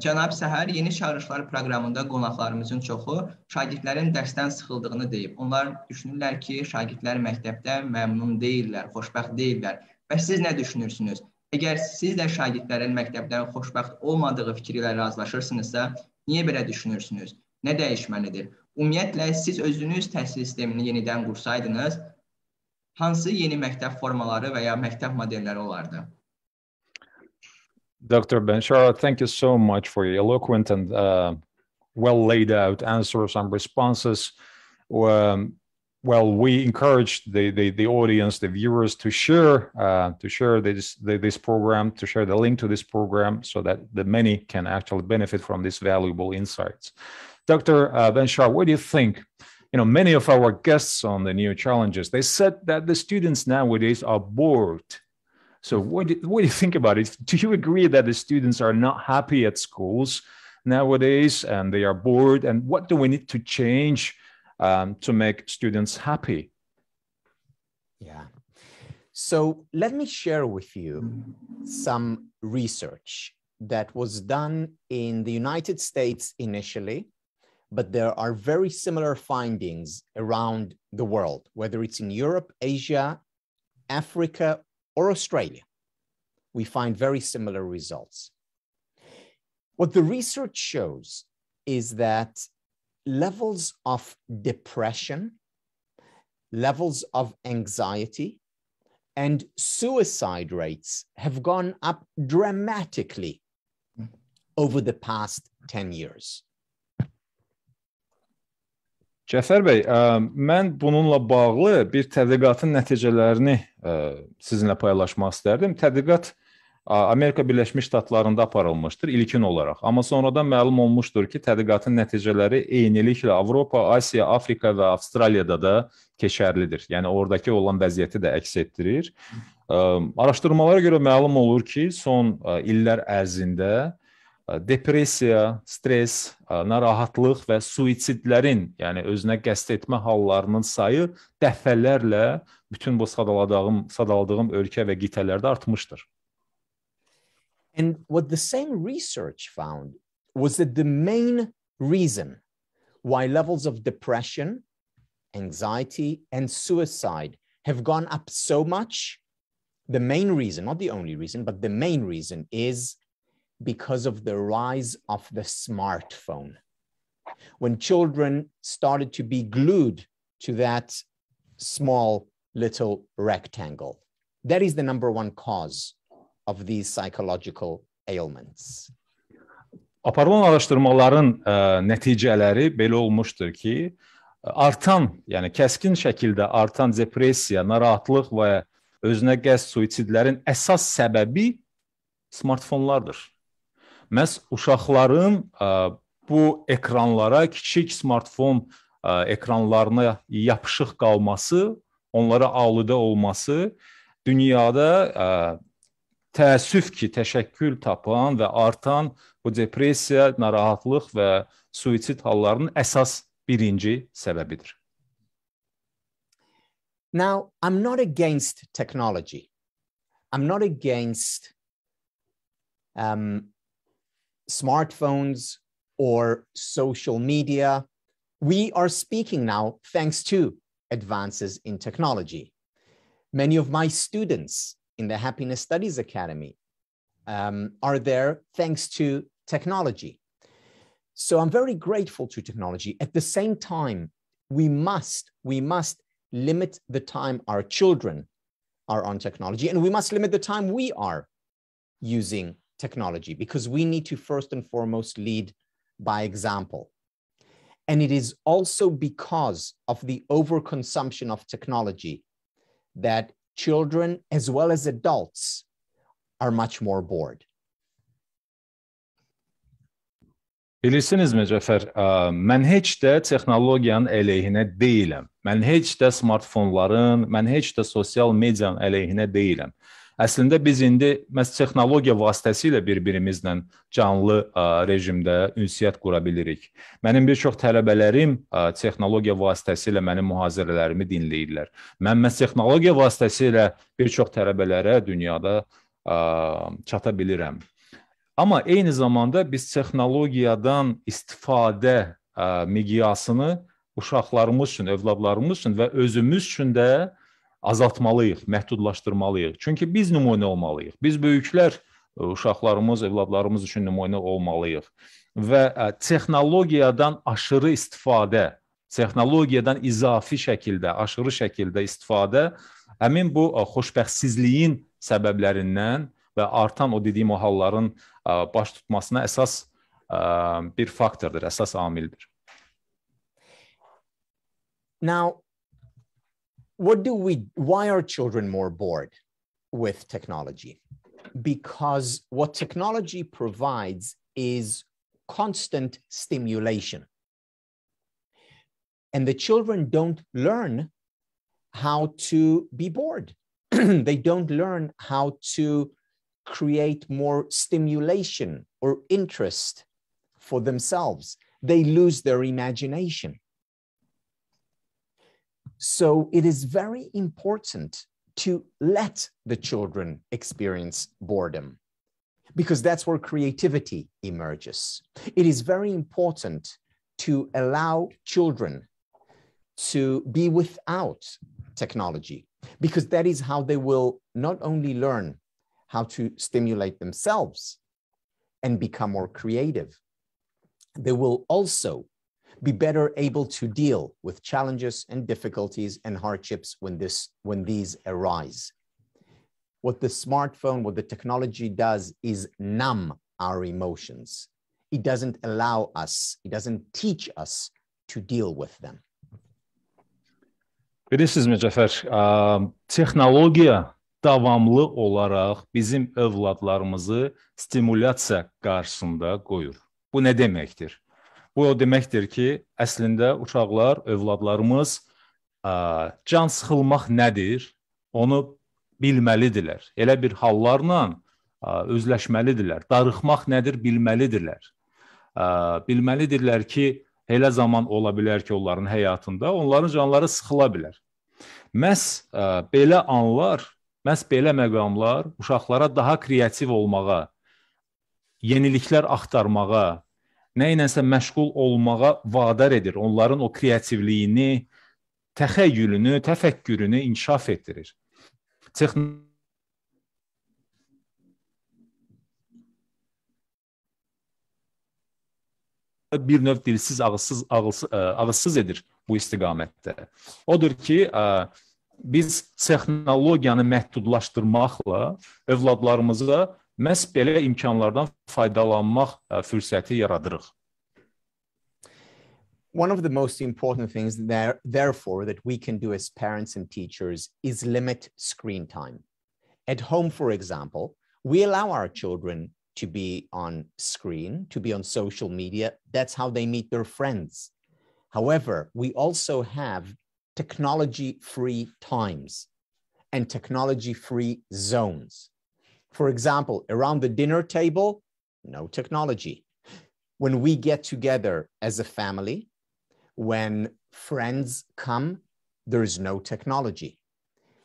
A: Cənab Səhər, Yeni Çağırışlar proqramında qonaqlarımızın çoxu şagirdlərin dərsdən sıxıldığını deyib. Onlar düşünürlər ki, şagirdlər məktəbdə məmnun deyirlər, xoşbəxt deyirlər. Və siz nə düşünürsünüz? Əgər siz də şagirdlərin məktəbdən xoşbəxt olmadığı fikri ilə razılaşırsınızsa, niyə belə düşünürsünüz? Nə dəyişməlidir? Ümumiyyətlə, siz özünüz təhsil sistemini yenidən qursaydınız, hansı yeni məktəb formaları və ya məktəb modelləri olardı?
B: Dr. Ben-Shahar, thank you so much for your eloquent and well laid out answers and responses. Well, we encourage the audience, the viewers, to share this program, to share the link to this program, so that the many can actually benefit from these valuable insights. Dr. Ben-Shahar, what do you think? You know, many of our guests on the New Challenges, they said that the students nowadays are bored. So what do you think about it? Do you agree that the students are not happy at schools nowadays and they are bored? And what do we need to change to make students happy?
C: Yeah. So let me share with you some research that was done in the United States initially, but there are very similar findings around the world, whether it's in Europe, Asia, Africa, or Australia. We find very similar results. What the research shows is that levels of depression, levels of anxiety, and suicide rates have gone up dramatically over the past 10 years.
B: Cəfər bəy, mən bununla bağlı bir tədqiqatın nəticələrini sizinlə paylaşmaq istərdim. Tədqiqat Amerika Birləşmiş Ştatlarında aparılmışdır ilkin olaraq. Amma sonradan məlum olmuşdur ki, tədqiqatın nəticələri eyniliklə Avropa, Asiya, Afrika və Avstraliyada da keçərlidir. Yəni oradakı olan vəziyyəti də əks etdirir. Araşdırmalara görə məlum olur ki, son illər ərzində depressiya, stres, narahatlıq və suitsidlərin, yəni özünə qəsd etmə hallarının sayı dəfələrlə bütün bu sadaladığım ölkə və qitələrdə artmışdır.
C: And what the same research found was that the main reason why levels of depression, anxiety, and suicide have gone up so much, the main reason, not the only reason, but the main reason is because of the rise of the smartphone. When children started to be glued to that small little rectangle. That is the number one cause of these psychological ailments.
B: Aparılan araşdırmaların nəticələri belə olmuşdur ki, yəni kəskin şəkildə artan depressiya, narahatlıq və özünə qəsd suitsidlərin əsas səbəbi smartfonlardır. Məhz uşaqların bu ekranlara, kiçik smartfon ekranlarına yapışıq qalması, onlara aludə olması dünyada təəssüf ki, təşəkkül tapan və artan bu depressiya, narahatlıq və suitsid hallarının əsas birinci səbəbidir.
C: Now, I'm not against technology. I'm not against smartphones or social media. We are speaking now thanks to advances in technology. Many of my students in the Happiness Studies Academy are there thanks to technology. So I'm very grateful to technology. At the same time, we must limit the time our children are on technology, and we must limit the time we are using technology, because we need to first and foremost lead by example. And it is also because of the overconsumption of technology that children as well as adults are much more bored.
B: Bilirsinizmi Cəfər, mən heç də texnologiyanın əleyhinə deyiləm. Mən heç də smartfonların, mən heç də sosial medianın əleyhinə deyiləm. Əslində biz indi məhz texnologiya vasitəsilə bir-birimizlə canlı rejimdə ünsiyyət qura bilirik. Mənim bir çox tələbələrim texnologiya vasitəsilə mənim mühazirələrimi dinləyirlər. Mən məhz texnologiya vasitəsilə bir çox tələbələrə dünyada çata bilirəm. Amma eyni zamanda biz texnologiyadan istifadə miqyasını uşaqlarımız üçün, övladlarımız üçün və özümüz üçün də azaltmalıyıq, məhdudlaşdırmalıyıq. Çünki biz nümunə olmalıyıq. Biz böyüklər uşaqlarımız, övladlarımız üçün nümunə olmalıyıq. Və texnologiyadan aşırı istifadə, texnologiyadan izafi şəkildə, aşırı şəkildə istifadə həmin bu xoşbəxtsizliyin səbəblərindən və artan o dediyim o halların baş tutmasına əsas bir faktordur, əsas amildir.
C: Now, why are children more bored with technology? Because what technology provides is constant stimulation. And the children don't learn how to be bored. They don't learn how to create more stimulation or interest for themselves. They lose their imagination. So it is very important to let the children experience boredom, because that's where creativity emerges. It is very important to allow children to be without technology, because that is how they will not only learn how to stimulate themselves and become more creative, they will also be better able to deal with challenges and difficulties and hardships when these arise. What the smartphone, what the technology does is numb our emotions. It doesn't allow us, it doesn't teach us to deal with them.
B: Bilirsiniz Cəfər, texnologiya davamlı olaraq bizim övladlarımızı stimulyasiya qarşısında qoyur. Bu nə deməkdir? Bu o deməkdir ki, əslində uşaqlar, övladlarımız can sıxılmaq nədir, onu bilməlidirlər. Elə bir hallarla özləşməlidirlər. Darıxmaq nədir, bilməlidirlər. Bilməlidirlər ki, elə zaman ola bilər ki, onların həyatında onların canları sıxıla bilər. Məhz belə anlar, məhz belə məqamlar uşaqlara daha kreativ olmağa, yeniliklər axtarmağa, nə ilənsə məşğul olmağa vadar edir. Onların o kreativliyini, təxəyyülünü, təfəkkürünü inkişaf etdirir. bir növ dilsiz, ağızsız edir bu istiqamətdə. Odur ki, biz texnologiyanı məhdudlaşdırmaqla övladlarımıza məhz belə imkanlardan faydalanmaq fürsəti yaradırıq.
C: One of the most important things therefore that we can do as parents and teachers is limit screen time. At home, for example, we allow our children to be on screen, to be on social media. That's how they meet their friends. However, we also have technology-free times and technology-free zones. For example, around the dinner table, no technology. When we get together as a family, when friends come, there is no technology.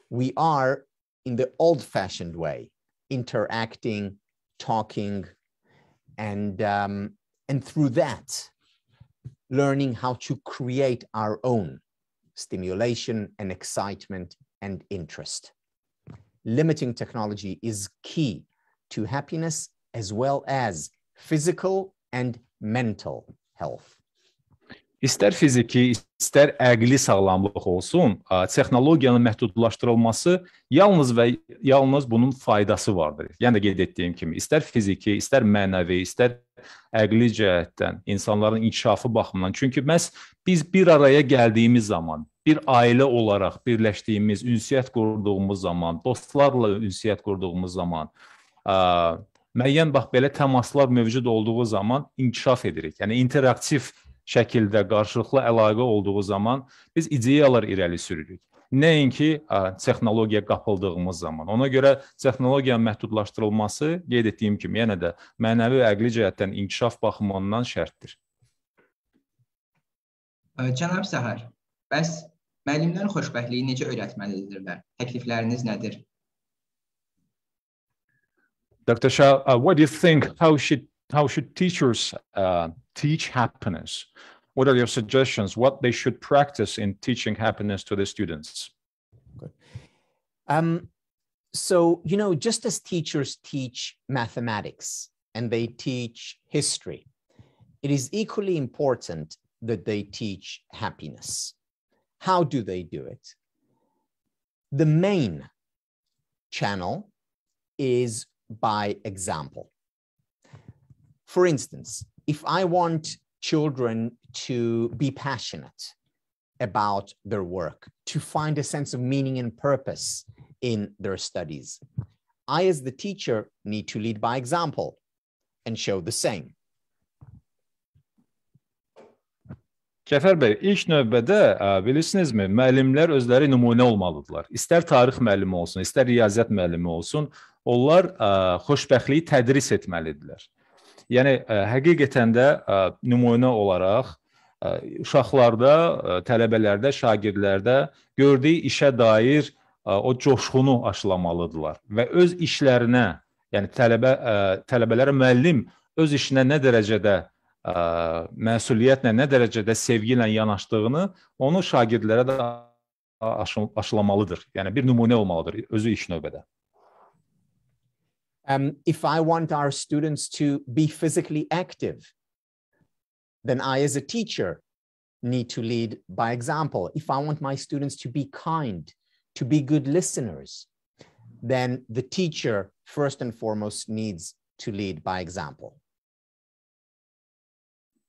C: We are in the old-fashioned way, interacting, talking, and through that, learning how to create our own stimulation and excitement and interest. Limiting technology is key to happiness as well as physical and mental health.
B: İstər fiziki, istər əqli sağlamlıq olsun, texnologiyanın məhdudlaşdırılması yalnız bunun faydası vardır. Yəni də qeyd etdiyim kimi, istər fiziki, istər mənəvi, istər əqli cəhətdən, insanların inkişafı baxımından. Çünki məhz biz bir araya gəldiyimiz zaman, bir ailə olaraq birləşdiyimiz, ünsiyyət qurduğumuz zaman, dostlarla ünsiyyət qurduğumuz zaman, müəyyən belə təmaslar mövcud olduğu zaman inkişaf edirik. Yəni interaktiv şəkildə qarşılıqlı əlaqə olduğu zaman biz ideyalar irəli sürürük. Nəinki texnologiya qapıldığımız zaman. Ona görə texnologiyanın məhdudlaşdırılması, qeyd etdiyim kimi, yenə də mənəvi və əqli cəhətdən inkişaf baxımından şərtdir.
A: Cənab Səhər, bəs müəllimlər xoşbəxtliyi necə öyrətməlidirlər? Təklifləriniz nədir?
B: Dr. Shah, what do you think? How should teachers teach happiness? What are your suggestions? What they should practice in teaching happiness to the students?
C: Good. So, just as teachers teach mathematics and they teach history, it is equally important that they teach happiness. How do they do it? The main channel is by example. For instance, if I want children to be passionate about their work, to find a sense of meaning and purpose in their studies, I, as the teacher, need to lead by example and show the same.
B: Cəfər bəy, ilk növbədə bilirsinizmi, müəllimlər özləri nümunə olmalıdırlar. İstər tarix müəllimi olsun, istər riyaziyyat müəllimi olsun, onlar xoşbəxtliyi tədris etməlidirlər. Yəni, həqiqətən də nümunə olaraq uşaqlarda, tələbələrdə, şagirdlərdə gördüyü işə dair o coşqunu aşılamalıdırlar və öz işlərinə, yəni tələbələrə müəllim öz işinə nə dərəcədə məsuliyyətlə, nə dərəcədə sevgi ilə yanaşdığını onu şagirdlərə də aşılamalıdır. Yəni, bir nümunə olmalıdır özü ilk növbədə.
C: If I want our students to be physically active, then I, as a teacher, need to lead by example. If I want my students to be kind, to be good listeners, then the teacher, first and foremost, needs to lead by example.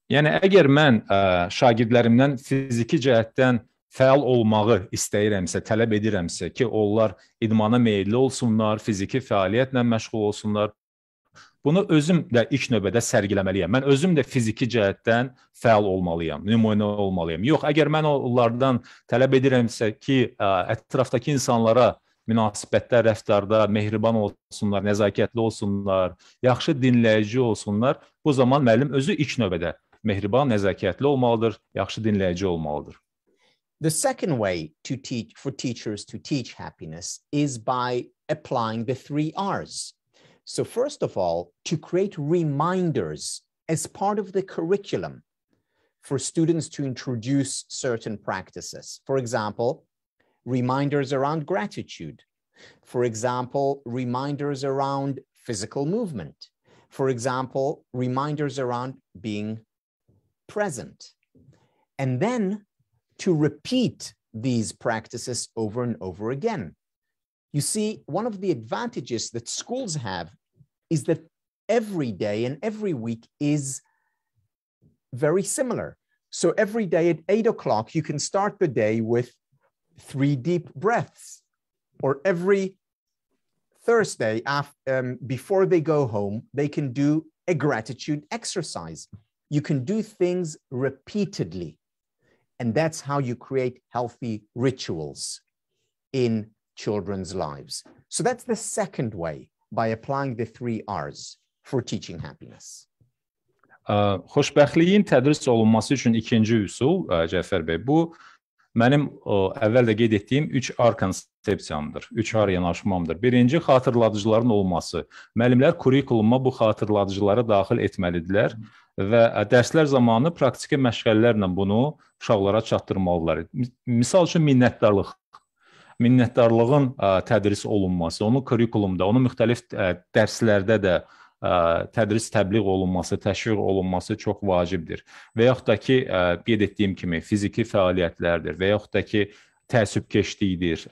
B: Yəni, əgər mən şagirdlərimdən fiziki cəhətdən fəal olmağı istəyirəmsə, tələb edirəmsə ki, onlar idmana meyilli olsunlar, fiziki fəaliyyətlə məşğul olsunlar, bunu özüm də ilk növbədə sərgiləməliyəm. Mən özüm də fiziki cəhətdən fəal olmalıyam, nümunə olmalıyam. Yox, əgər mən onlardan tələb edirəmsə ki, ətrafdakı insanlara münasibətdə, rəftarda mehriban olsunlar, nəzakətli olsunlar, yaxşı dinləyici olsunlar, bu zaman müəllim özü ilk növbədə mehriban, nəzakətli olmalıdır, yaxşı dinləyici olmalıdır.
C: The second way for teachers to teach happiness is by applying the 3 R's. So first of all, to create reminders as part of the curriculum for students to introduce certain practices. For example, reminders around gratitude. For example, reminders around physical movement. For example, reminders around being present, and then to repeat these practices over and over again. You see, one of the advantages that schools have is that every day and every week is very similar. So every day at 8 o'clock, you can start the day with 3 deep breaths. Or every Thursday, before they go home, they can do a gratitude exercise. You can do things repeatedly. And that's how you create healthy rituals in children's lives. So that's the second way, by applying the 3 R's for teaching happiness.
B: Xoşbəxtliyin tədris olunması üçün ikinci üsul, Cəfər bəy, bu mənim əvvəl də qeyd etdiyim 3R konsepsiyamdır, 3R yanaşmamdır. Birinci, xatırladıcıların olması. Müəllimlər kurikuluma bu xatırladıcıları daxil etməlidirlər və dərslər zamanı praktiki məşğələlərlə bunu uşaqlara çatdırmalıdırlar. Misal üçün minnətdarlığın tədris olunması, onun kurikulumda, onun müxtəlif dərslərdə də tədris təbliğ olunması, təşviq olunması çox vacibdir. Və yaxud da ki, qeyd etdiyim kimi fiziki fəaliyyətlərdir və yaxud da ki, təəssübkeşlikdir.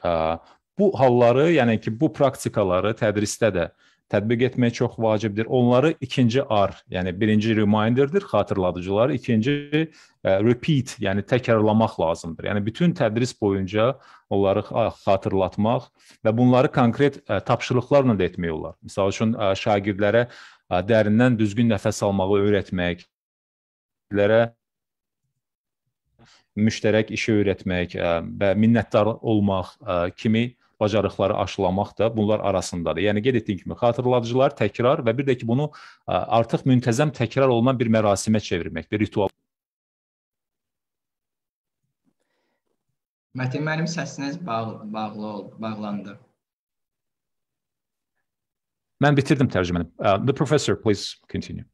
B: Bu halları, yəni ki, bu praktikaları tədrisdə də tətbiq etmək çox vacibdir. Onları ikinci R, yəni birinci reminderdir, xatırladıcılar, ikinci repeat, yəni təkrarlamaq lazımdır. Yəni bütün tədris boyunca onları xatırlatmaq və bunları konkret tapşırıqlarla da etmək olar. Misal üçün, şagirdlərə dərindən düzgün nəfəs almağı öyrətmək, müştərək işi öyrətmək və minnətdar olmaq kimi bacarıqları aşılamaq da bunlar arasındadır. Yəni, qeyd etdiyim kimi, xatırladıcılar, təkrar və bir də ki, bunu artıq müntəzəm təkrar olunan bir mərasimə çevirmək, bir ritual.
A: Mətin mənim səsiniz bağlandı.
B: Mən bitirdim tərcüməni. The professor, please continue.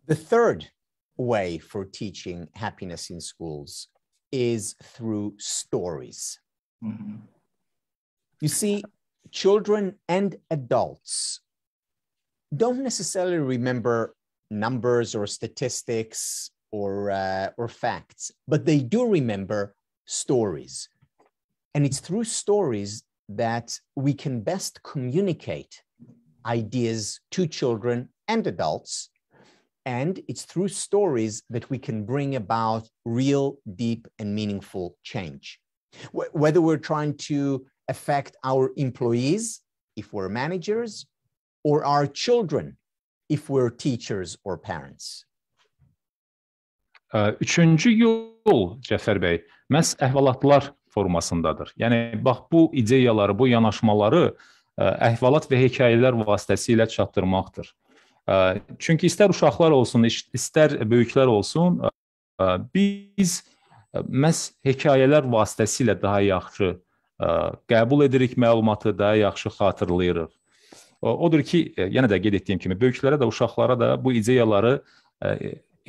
C: The third way for teaching happiness in schools is through stories.
A: Mm-hmm.
C: You see, children and adults don't necessarily remember numbers or statistics or facts, but they do remember stories. And it's through stories that we can best communicate ideas to children and adults. And it's through stories that we can bring about real, deep, and meaningful change. Whether we're trying to affect our employees, if we're managers, or our children, if we're teachers or parents.
B: Üçüncü yol, Cəfər bəy, məhz əhvalatlar formasındadır. Yəni, bax, bu ideyaları, bu yanaşmaları əhvalat və hekayələr vasitəsilə çatdırmaqdır. Çünki istər uşaqlar olsun, istər böyüklər olsun, biz məhz hekayələr vasitəsilə daha yaxşı qəbul edirik məlumatı, daha yaxşı xatırlayırıq. Odur ki, yenə də qeyd etdiyim kimi, böyüklərə də, uşaqlara da bu ideyaları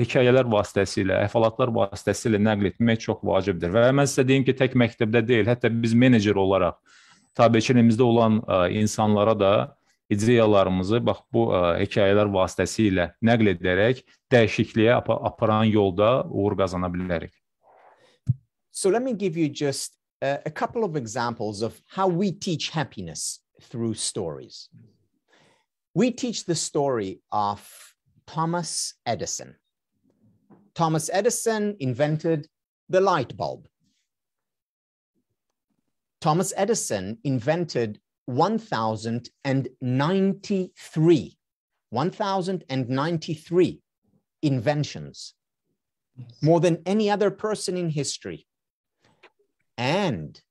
B: hekayələr vasitəsilə, əhvalatlar vasitəsilə nəql etmək çox vacibdir. Və mən sizə deyim ki, tək məktəbdə deyil, hətta biz menecer olaraq tabiçilimizdə olan insanlara da ideyalarımızı bax, bu hekayələr vasitəsilə nəql edərək dəyişikliyə aparan yolda uğur qazana bilərik.
C: So let me give you just a couple of examples of how we teach happiness through stories. We teach the story of Thomas Edison. Thomas Edison invented the light bulb. Thomas Edison invented 1,093 inventions, more than any other person in history. And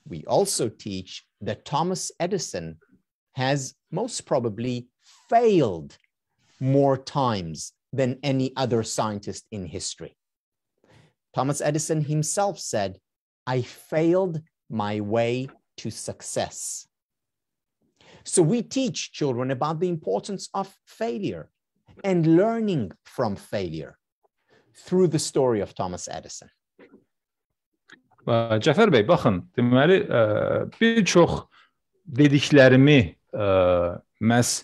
C: we also teach that Thomas Edison has most probably failed more times than any other scientist in history. Thomas Edison himself said, "I failed my way to success." So we teach children about the importance of failure and learning from failure through the story of Thomas Edison.
B: Cəfər bəy, baxın, deməli, bir çox dediklərimi məhz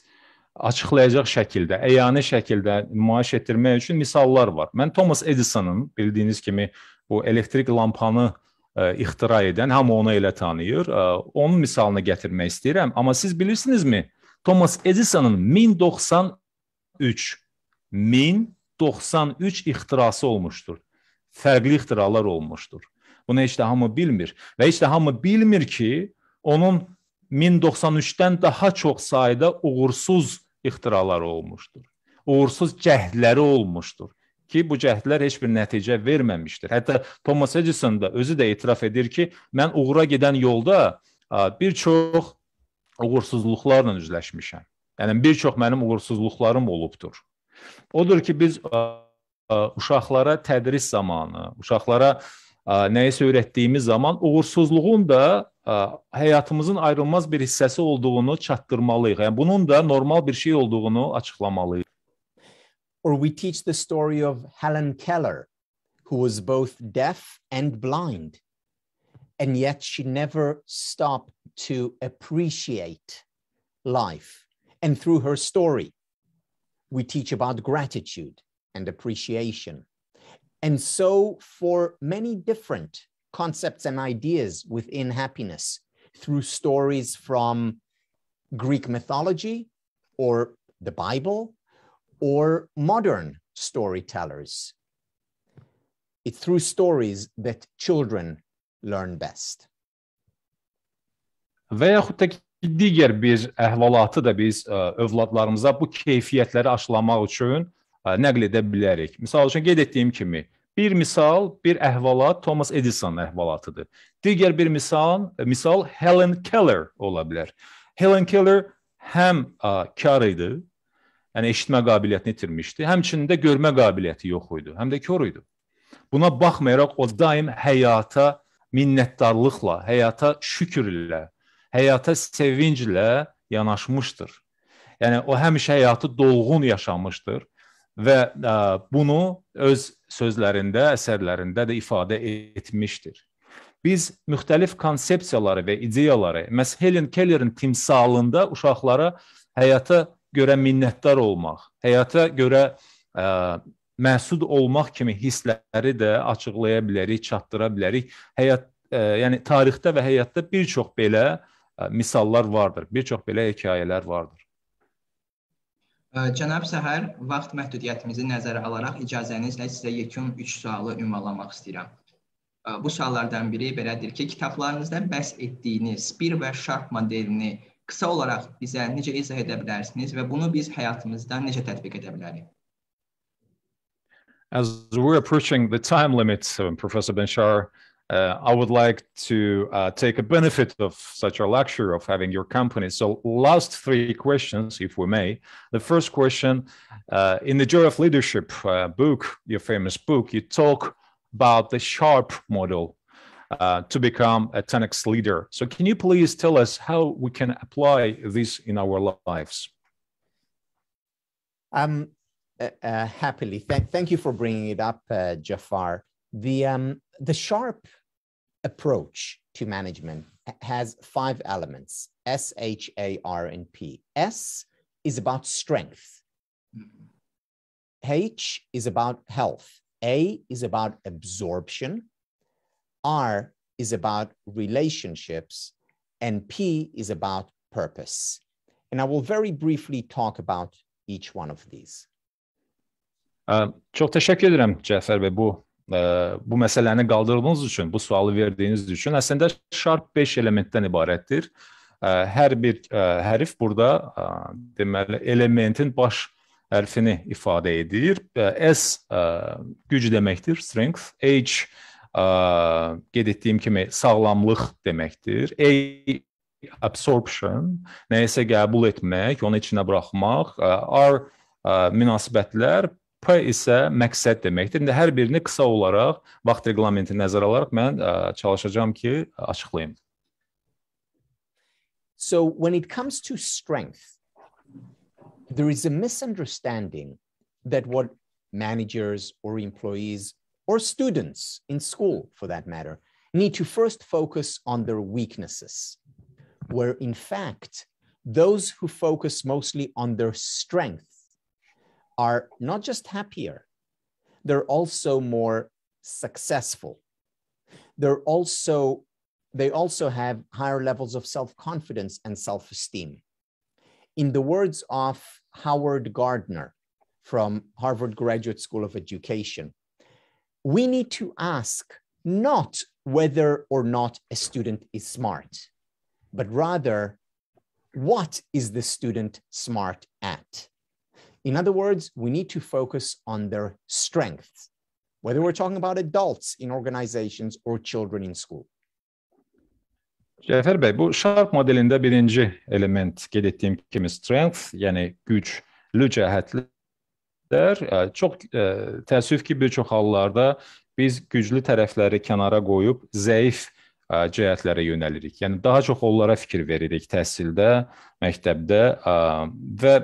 B: açıqlayacaq şəkildə, əyani şəkildə nümayiş etdirmək üçün misallar var. Mən Thomas Edison'ın bildiyiniz kimi bu elektrik lampanı ixtira edən, hamı onu elə tanıyır. Onun misalını gətirmək istəyirəm. Amma siz bilirsinizmi? Thomas Edison'ın 1093 ixtirası olmuşdur. Fərqli ixtiralar olmuşdur. Bunu heç də hamı bilmir. Və heç də hamı bilmir ki, onun 1093-dən daha çox sayda uğursuz ixtiralar olmuşdur. Uğursuz cəhdləri olmuşdur ki, bu cəhdlər heç bir nəticə verməmişdir. Hətta Thomas Edison da özü də etiraf edir ki, mən uğura gedən yolda bir çox uğursuzluqlarla üzləşmişəm. Yəni, bir çox mənim uğursuzluqlarım olubdur. Odur ki, biz uşaqlara tədris zamanı, uşaqlara nəyisə öyrətdiyimiz zaman uğursuzluğun da həyatımızın ayrılmaz bir hissəsi olduğunu çatdırmalıyıq. Yəni, bunun da normal bir şey olduğunu açıqlamalıyıq.
C: Or we teach the story of Helen Keller, who was both deaf and blind, and yet she never stopped to appreciate life. And through her story, we teach about gratitude and appreciation. And so for many different concepts and ideas within happiness, through stories from Greek mythology or the Bible or modern storytellers. It's through stories that children learn best.
B: Və yaxud da digər bir əhvalatı da biz övladlarımıza bu keyfiyyətləri aşılamaq üçün nəql edə bilərik. Misal üçün qeyd etdiyim kimi, bir misal, bir əhvalat Thomas Edison əhvalatıdır. Digər bir misal Helen Keller ola bilər. Helen Keller həm kar idi, yəni eşitmə qabiliyyətini itirmişdi, həmçinin də görmə qabiliyyəti yox idi, həm də kör idi. Buna baxmayaraq o daim həyata minnətdarlıqla, həyata şükürlə, həyata sevinclə yanaşmışdır. Yəni o həmişə həyatı dolğun yaşamışdır və bunu öz sözlərində, əsərlərində də ifadə etmişdir. Biz müxtəlif konsepsiyaları və ideyaları, məhz Helen Kellerin timsalında uşaqlara həyata görə minnətdar olmaq, həyata görə məsud olmaq kimi hissləri də açıqlaya bilərik, çatdıra bilərik. Yəni tarixdə və həyatda bir çox belə misallar vardır, bir çox belə hekayələr vardır.
A: Cənab Səhər, vaxt məhdudiyyətimizi nəzərə alaraq icazənizlə sizə yekun 3 sualı ünvanlamaq istəyirəm. Bu suallardan biri belədir ki, kitablarınızda bəhs etdiyiniz Spear və Sharp modelini qısa olaraq bizə necə izah edə bilərsiniz və bunu biz həyatımızda necə tətbiq edə bilərik?
B: As we're approaching the time limit, Professor Ben-Shahar, I would like to take a benefit of such a lecture of having your company. So last 3 questions, if we may. The first question, in the Joy of Leadership book, your famous book, you talk about the SHARP model to become a 10x leader. So can you please tell us how we can apply this in our lives?
C: Happily. Thank you for bringing it up, Jafar. The SHARP approach to management has 5 elements, S, H, A, R, and P. S is about strength. H is about health. A is about absorption. R is about relationships. And P is about purpose. And I will very briefly talk about each one of these.
B: Çox təşəkkür edirəm Cəfər bəy bu məsələni qaldırdığınız üçün, bu sualı verdiyiniz üçün. Əslində SHARP 5 elementdən ibarətdir. Hər bir hərf burada deməli elementin baş hərfini ifadə edir. S güc deməkdir, strength. H qeyd etdiyim kimi sağlamlıq deməkdir. A absorption, nəyisə qəbul etmək, onu içinə buraxmaq. R münasibətlər. P isə məqsəd deməkdir. İndi hər birini qısa olaraq, vaxt reglamentini nəzərə alaraq mən çalışacağam ki, açıqlayım.
C: So when it comes to strength, there is a misunderstanding that what managers or employees or students in school, for that matter, need to first focus on their weaknesses, where in fact, those who focus mostly on their strength are not just happier, they're also more successful. They also have higher levels of self-confidence and self-esteem. In the words of Howard Gardner from Harvard Graduate School of Education, we need to ask not whether or not a student is smart, but rather, what is the student smart at? In other words, we need to focus on their strengths, whether we're talking about adults in organizations or children in school.
B: Cəfər bəy, bu Sharp modelində birinci element qeyd etdiyim kimi strength, yəni güclü cəhətlər. Çox təəssüf ki, bir çox hallarda biz güclü tərəfləri kənara qoyub zəif cəhətlərə yönəlirik. Yəni daha çox onlara fikir veririk təhsildə, məktəbdə və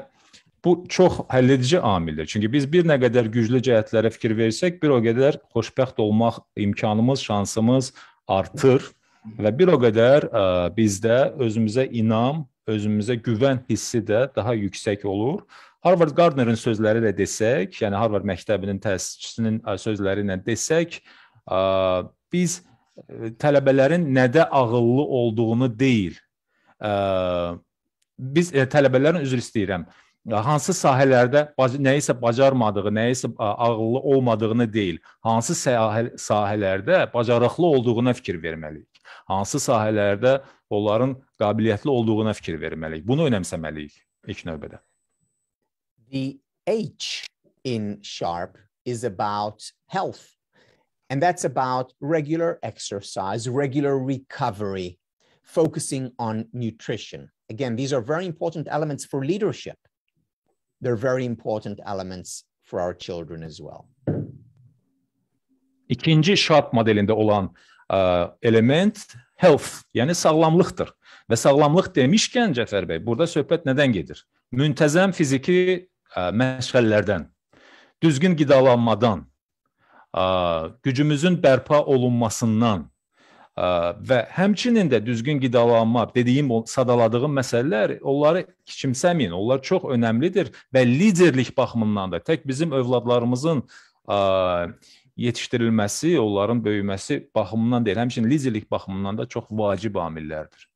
B: bu çox həlledici amildir. Çünki biz bir nə qədər güclü cəhətlərə fikir versək, bir o qədər xoşbəxt olmaq imkanımız, şansımız artır. Və bir o qədər bizdə özümüzə inam, özümüzə güvən hissi də daha yüksək olur. Harvard Gardner'ın sözləri ilə desək, yəni Harvard məktəbinin təsisçisinin sözləri ilə desək, biz tələbələrin nədə ağıllı olduğunu deyil, biz tələbələrin, üzr istəyirəm, hansı sahələrdə nəyisə bacarmadığı, nəyisə ağıllı olmadığını deyil, hansı sahələrdə bacarıqlı olduğuna fikir verməliyik. Hansı sahələrdə onların qabiliyyətli olduğuna fikir verməliyik. Bunu önəmsəməliyik ilk növbədə.
C: The H in Sharp is about health, and that's about regular exercise, regular recovery, focusing on nutrition. Again, these are very important elements for leadership. They're very important elements for our children as well.
B: İkinci Sharp modelində olan element health, yəni sağlamlıqdır. Və sağlamlıq demişkən Cəfər bəy, burada söhbət nədən gedir? Müntəzəm fiziki məşğələlərdən, düzgün qidalanmadan, gücümüzün bərpa olunmasından və həmçinin də düzgün qidalanma, dediyim, sadaladığım məsələlər, onları kiçimsəməyin, onlar çox önəmlidir və liderlik baxımından da tək bizim övladlarımızın yetişdirilməsi, onların böyüməsi baxımından deyil, həmçinin liderlik baxımından da çox vacib amillərdir.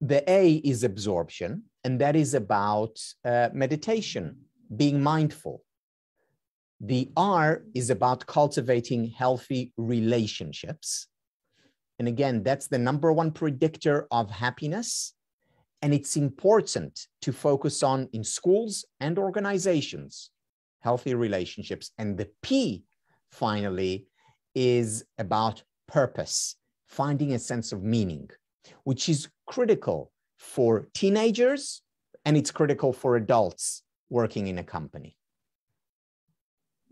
C: The A is absorption, and that is about meditation, being mindful. The R is about cultivating healthy relationships. And again, that's the number one predictor of happiness. And it's important to focus on in schools and organizations, healthy relationships. And the P, finally, is about purpose, finding a sense of meaning, which is critical for teenagers, and it's critical for adults working in a company.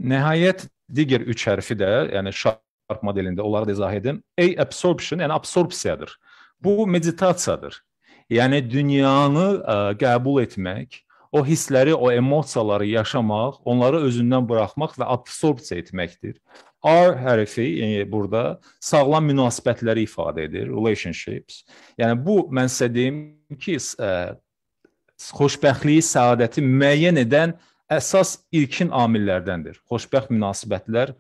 B: Nəhayət, digər üç hərfi də, yəni Sharp modelində onları da izah edim. A, absorption, yəni absorpsiyadır. Bu meditasiyadır. Yəni dünyanı qəbul etmək, o hissləri, o emosiyaları yaşamaq, onları özündən buraxmaq və absorpsiya etməkdir. R hərfi burada sağlam münasibətləri ifadə edir, relationships. Yəni bu, mən sizə deyim ki, xoşbəxtliyi, səadəti müəyyən edən əsas ilkin amillərdəndir. Xoşbəxt münasibətlər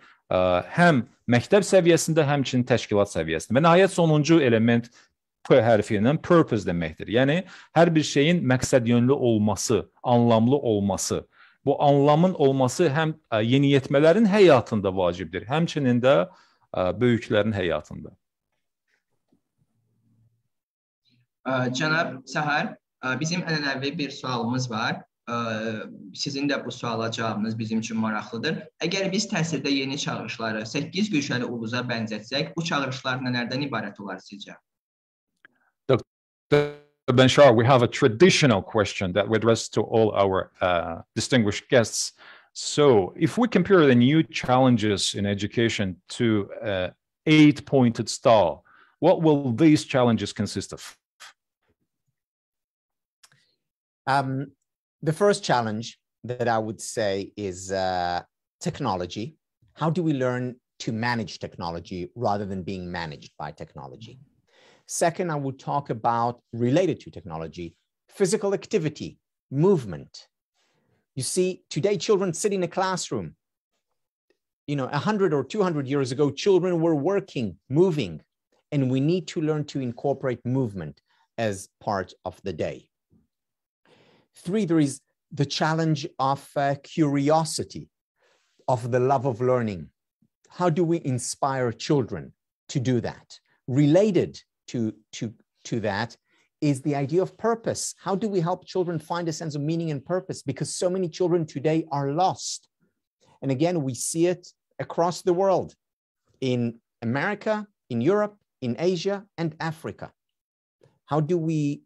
B: həm məktəb səviyyəsində, həmçinin təşkilat səviyyəsində. Və nəhayət sonuncu element P hərfi ilə purpose deməkdir. Yəni hər bir şeyin məqsədyönlü olması, anlamlı olması. Bu anlamın olması həm yeniyetmələrin həyatında vacibdir, həmçinin də böyüklərin həyatında.
A: Cənab Səhər, bizim ənənəvi bir sualımız var. Sizin də bu suala cavabınız bizim üçün maraqlıdır. Əgər biz təhsildə yeni çağırışları 8 güşəli uluza bənzətsək, bu çağırışlar nələrdən ibarət olar sizcə?
B: Dr. Ben-Shahar, we have a traditional question that we address to all our distinguished guests. So, if we compare the new challenges in education to an 8-pointed star, what will these challenges consist of?
C: The first challenge that I would say is technology. How do we learn to manage technology rather than being managed by technology. Second, I would talk about, related to technology, physical activity, movement. You see, today children sit in a classroom. 100 or 200 years ago, children were working, moving, and we need to learn to incorporate movement as part of the day. Three, there is the challenge of curiosity, of the love of learning. How do we inspire children to do that? Related to that is the idea of purpose. How do we help children find a sense of meaning and purpose? Because so many children today are lost. And again, we see it across the world, in America, in Europe, in Asia, and Africa. How do we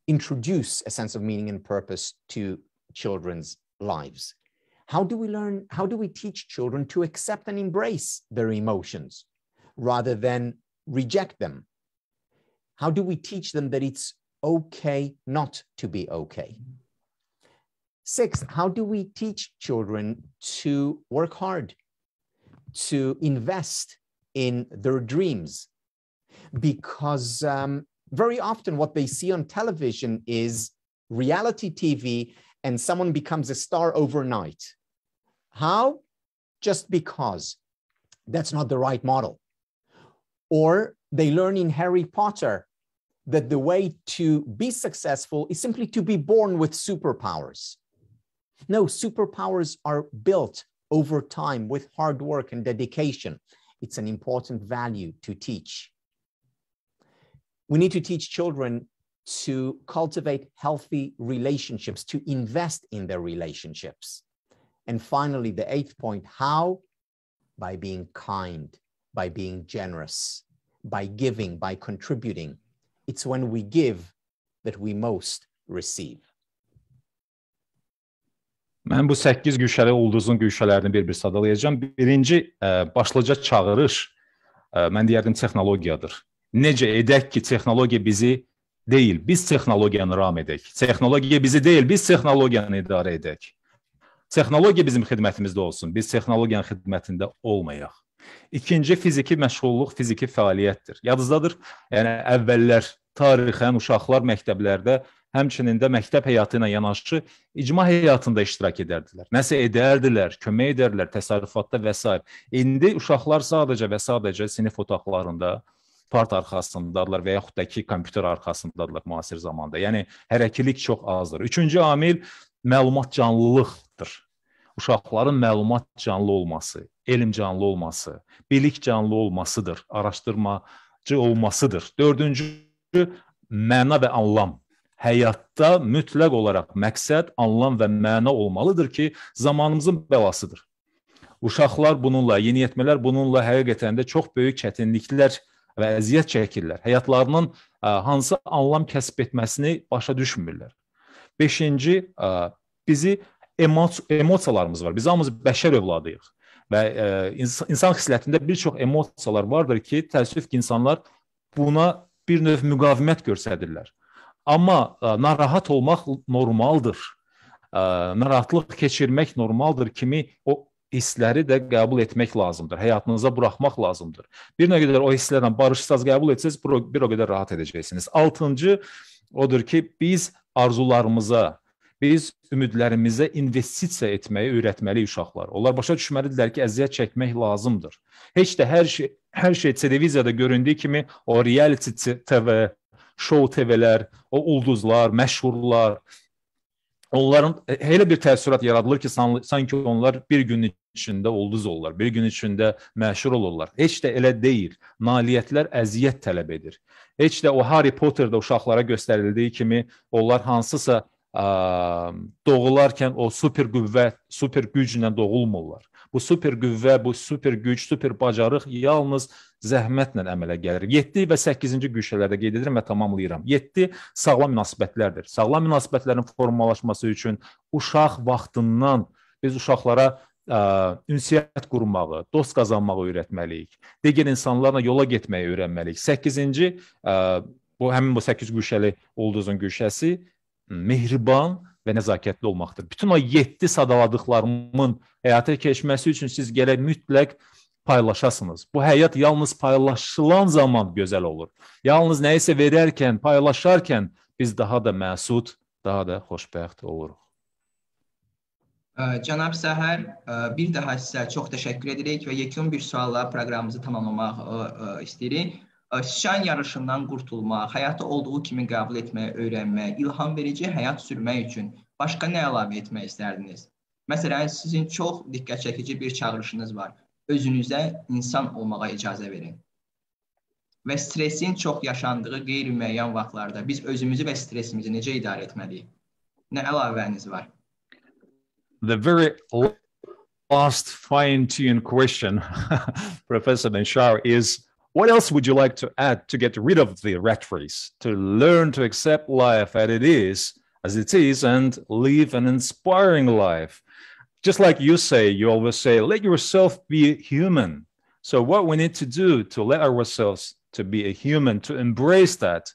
C: introduce a sense of meaning and purpose to children's lives? How do we teach children to accept and embrace their emotions rather than reject them? How do we teach them that it's okay not to be okay? Six, how do we teach children to work hard, to invest in their dreams? Because very often what they see on television is reality TV and someone becomes a star overnight. How? Just because that's not the right model. Or they learn in Harry Potter that the way to be successful is simply to be born with superpowers. No, superpowers are built over time with hard work and dedication. It's an important value to teach. We need to teach children to cultivate healthy relationships, to invest in their relationships. And finally, the eighth point, how? By being kind, by being generous, by giving, by contributing. It's when we give that we most receive.
B: Mən bu 8 güşəli ulduzun güşələrini bir-bir sadalayacağım. Birinci, başlıca çağırış, mən deyərdim, texnologiyadır. Necə edək ki, texnologiya bizi deyil, biz texnologiyanı ram edək. Texnologiya bizi deyil, biz texnologiyanı idarə edək. Texnologiya bizim xidmətimizdə olsun, biz texnologiyanın xidmətində olmayaq. İkinci, fiziki məşğulluq, fiziki fəaliyyətdir. Yadınızdadır, yəni əvvəllər tarixən uşaqlar məktəblərdə, həmçinin də məktəb həyatı ilə yanaşı icma həyatında iştirak edərdilər. Nəsə edərdilər, kömək edərdilər, təsərrüfatda və s. İndi uşaqlar sadəcə və sadəcə sinif otaqlarında, part arxasındadırlar və yaxud da ki, kompüter arxasındadırlar müasir zamanda. Yəni, hərəkəlik çox azdır. Üçüncü amil məlumat canlılıqdır. Uşaqların məlumat canlı olması, elm canlı olması, bilik canlı olmasıdır, araşdırmacı olmasıdır. Dördüncü, məna və anlam. Həyatda mütləq olaraq məqsəd, anlam və məna olmalıdır ki, zamanımızın bəlasıdır. Uşaqlar bununla, yeniyetmələr bununla həqiqətən də çox böyük çətinliklər və əziyyət çəkirlər. Həyatlarının hansı anlam kəsb etməsini başa düşmürlər. Beşinci, bizi emosiyalarımız var. Biz hamımız bəşər övladıyıq. Və insan xislətində bir çox emosiyalar vardır ki, təəssüf ki, insanlar buna bir növ müqavimət göstərirlər. Amma narahat olmaq normaldır. Narahatlıq keçirmək normaldır kimi o hissləri də qəbul etmək lazımdır. Həyatınıza buraxmaq lazımdır. Bir nə qədər o hisslərlə barışsaz qəbul etsəz, bir o qədər rahat edəcəksiniz. Altıncı, odur ki, biz arzularımıza, biz ümidlərimizə investisiya etməyi öyrətməliyik uşaqlar. Onlar başa düşməlidirlər ki, əziyyət çəkmək lazımdır. Heç də hər şey televiziyada göründüyü kimi o reality TV, show TV-lər, o ulduzlar, məşhurlar, onların elə bir təəssürat yaradılır ki, sanki onlar bir gün içində ulduz olurlar, bir gün içində məşhur olurlar. Heç də elə deyil. Nailiyyətlər əziyyət tələb edir. Heç də o Harry Potter'da uşaqlara göstərildiyi kimi onlar hansısa doğularkən o super qüvvət, super güclə doğulmurlar. Bu super qüvvə, bu super güc, super bacarıq yalnız zəhmətlə əmələ gəlir. 7 və 8-ci güşələrdə qeyd edirəm və tamamlayıram. 7 sağlam münasibətlərdir. Sağlam münasibətlərin formalaşması üçün uşaq vaxtından biz uşaqlara ünsiyyət qurmağı, dost qazanmağı öyrətməliyik. Digər insanlarla yola getməyi öyrənməliyik. 8-ci, həmin bu 8 güşəli ulduzun güşəsi mehriban və nəzakətli olmaqdır. Bütün o 7 sadaladıqlarımın həyata keçməsi üçün siz gərək mütləq paylaşasınız. Bu həyat yalnız paylaşılan zaman gözəl olur. Yalnız nəyisə verərkən, paylaşarkən biz daha da məsud, daha da xoşbəxt oluruq.
A: Cənab Səhər, bir daha sizə çox təşəkkür edirik və yekun bir sualla proqramımızı tamamlamaq istəyirik. Şan yarışından qurtulmaq, həyatı olduğu kimi qəbul etməyi öyrənmək, ilham verici həyat sürmək üçün başqa nə əlavə etmək istərdiniz? Məsələn, sizin çox diqqət çəkici bir çağırışınız var. Özünüzə insan olmağa icazə verin. Və stresin çox yaşandığı qeyri-müəyyən vaxtlarda biz özümüzü və stresimizi necə idarə etməliyik? Nə əlavəniz var?
B: The very last fine-tuned question, Professor Ben-Shahar, is what else would you like to add to get rid of the rat race, to learn to accept life as it is, and live an inspiring life? Just like you say, you always say, let yourself be human. So what we need to do to let ourselves to be a human, to embrace that,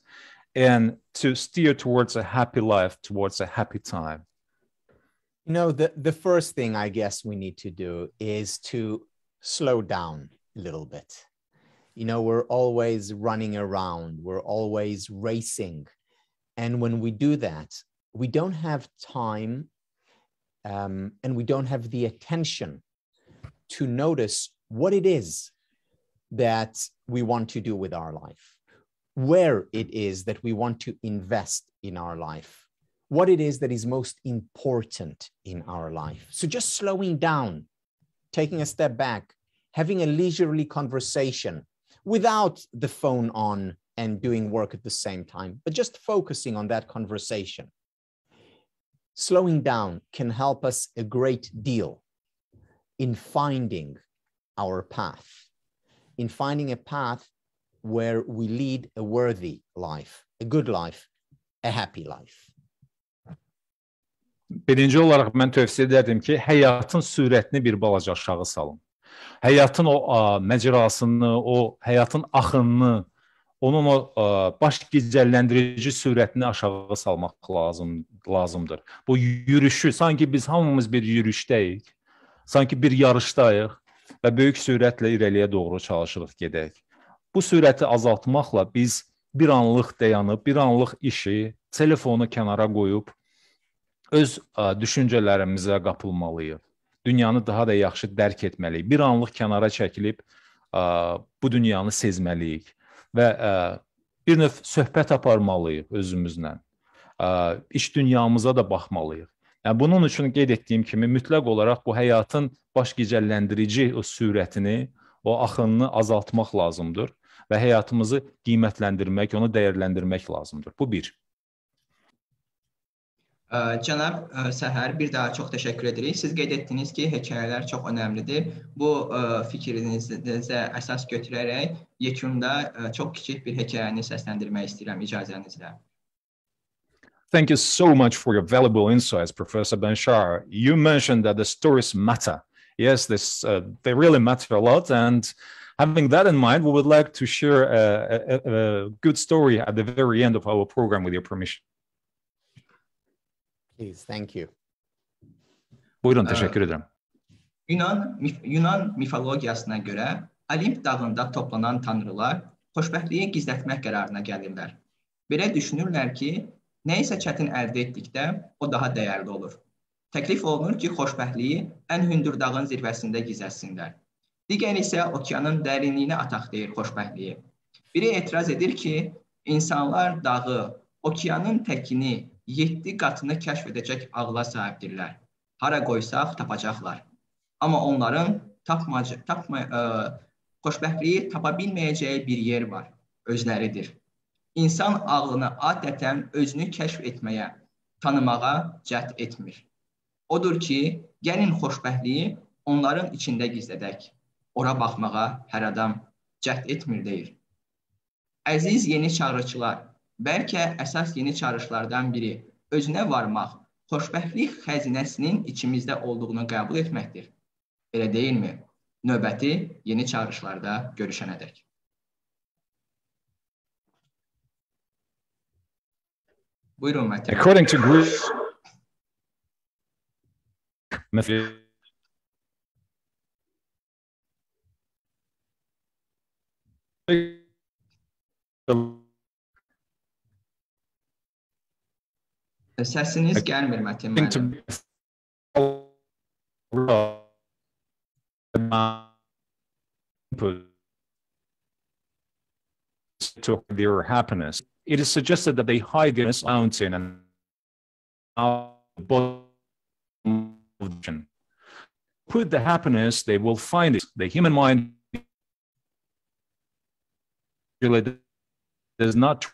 B: and to steer towards a happy life, towards a happy time.
C: You know, the first thing I guess we need to do is to slow down a little bit. You know, we're always running around, we're always racing. And when we do that, we don't have time and we don't have the attention to notice what it is that we want to do with our life, where it is that we want to invest in our life, what it is that is most important in our life. So just slowing down, taking a step back, having a leisurely conversation without the phone on and doing work at the same time, but just focusing on that conversation. Slowing down can help us a great deal in finding our path, in finding a path where we lead a worthy life, a good life, a happy life.
B: Birinci olaraq mən tövsiyə edərdim ki, həyatın sürətini bir balaca aşağı salın. Həyatın o məcrasını, o həyatın axınını, onun o baş gicəlləndirici sürətini aşağı salmaq lazımdır. Bu yürüyüşü, sanki biz hamımız bir yürüyüşdəyik, sanki bir yarışdayıq və böyük sürətlə irəliyə doğru çalışırıq gedək. Bu sürəti azaltmaqla biz bir anlıq dayanıb, bir anlıq işi, telefonu kənara qoyub, öz düşüncələrimizə qapılmalıyıq. Dünyanı daha da yaxşı dərk etməliyik. Bir anlıq kənara çəkilib bu dünyanı sezməliyik və bir növ söhbət aparmalıyıq özümüzlə. İş dünyamıza da baxmalıyıq. Yəni, bunun üçün qeyd etdiyim kimi mütləq olaraq bu həyatın baş gicəlləndirici o sürətini, o axınını azaltmaq lazımdır və həyatımızı qiymətləndirmək, onu dəyərləndirmək lazımdır. Bu bir.
A: Cənab Səhər, bir daha çox təşəkkür edirik. Siz qeyd etdiniz ki, hekayələr çox önəmlidir. Bu fikrinizə əsas götürərək yekunda çox kiçik bir hekayəni səsləndirmək istəyirəm icazənizlə.
B: Thank you so much for your valuable insights, Professor Ben-Shahar. You mentioned that the stories matter. Yes, they really matter a lot. And having that in mind, we would like to share a good story at the very end of our program with your permission.
C: Please, thank you.
B: Buyurun, təşəkkür edirəm.
A: Yunan mifologiyasına görə Olimp dağında toplanan tanrılar xoşbəxtliyi gizlətmək qərarına gəlirlər. Belə düşünürlər ki, nə isə çətin əldə etdikdə o daha dəyərli olur. Təklif olunur ki, xoşbəxtliyi ən hündür dağın zirvəsində gizlətsinlər. Digər isə okeanın dərinliyinə ataq deyir xoşbəxtliyi. Biri etiraz edir ki, insanlar dağı, okeanın təkini 7 qatını kəşf edəcək ağla sahibdirlər. Hara qoysaq tapacaqlar. Amma onların xoşbəxtliyi tapa bilməyəcəyi bir yer var, özləridir. İnsan ağlını adətən özünü kəşf etməyə, tanımağa cəhd etmir. Odur ki, gəlin xoşbəxtliyi onların içində gizlədək. Ora baxmağa hər adam cəhd etmir deyir. Əziz yeni çağrıçılar, bəlkə əsas yeni çağrışlardan biri özünə varmaq, xoşbəxtlik xəzinəsinin içimizdə olduğunu qəbul etməkdir. Elə deyilmi? Növbəti yeni çağrışlarda görüşənədək. Buyurun, Mətəm.
B: According to Greek
A: Səsiniz gəlmir Mətin müəllim.
B: To their happiness. It is suggested that they hide this mountain and put the happiness, they will find it. The human mind really does not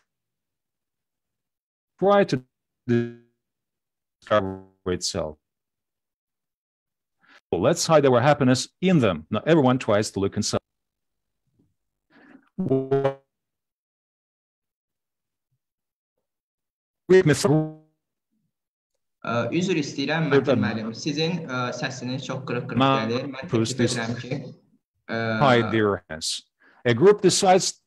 B: try to discover itself. Well, let's hide our happiness in them. Now, everyone tries to look inside.
A: Üzr istəyirəm Mətin müəllim. Sizin səsiniz çox qırıq-qırıq gəlir. Mən təklif edirəm ki,
B: hide their hands. A group decides.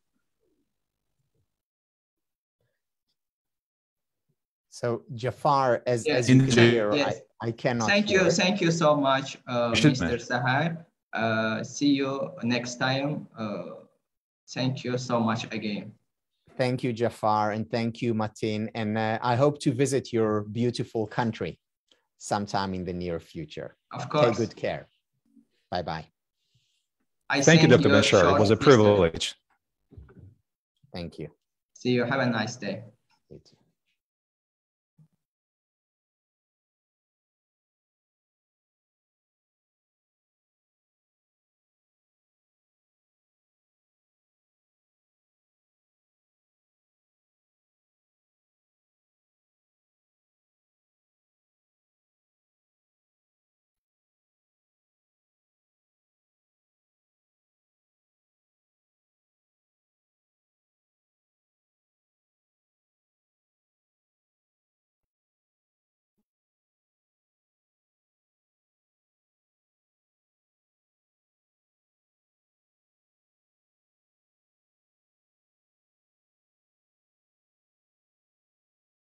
C: So Jafar, as you can hear,
A: yes.
C: I cannot.
A: Thank you so much, Mr. Sahar. See you next time. Thank you so much again.
C: Thank you, Jafar, and thank you, Matin. And I hope to visit your beautiful country sometime in the near future.
A: Of course.
C: Take good care. Bye-bye.
B: Thank you, Dr. Bashar. It was a privilege.
C: Thank you.
A: See you. Have a nice day.
C: You too.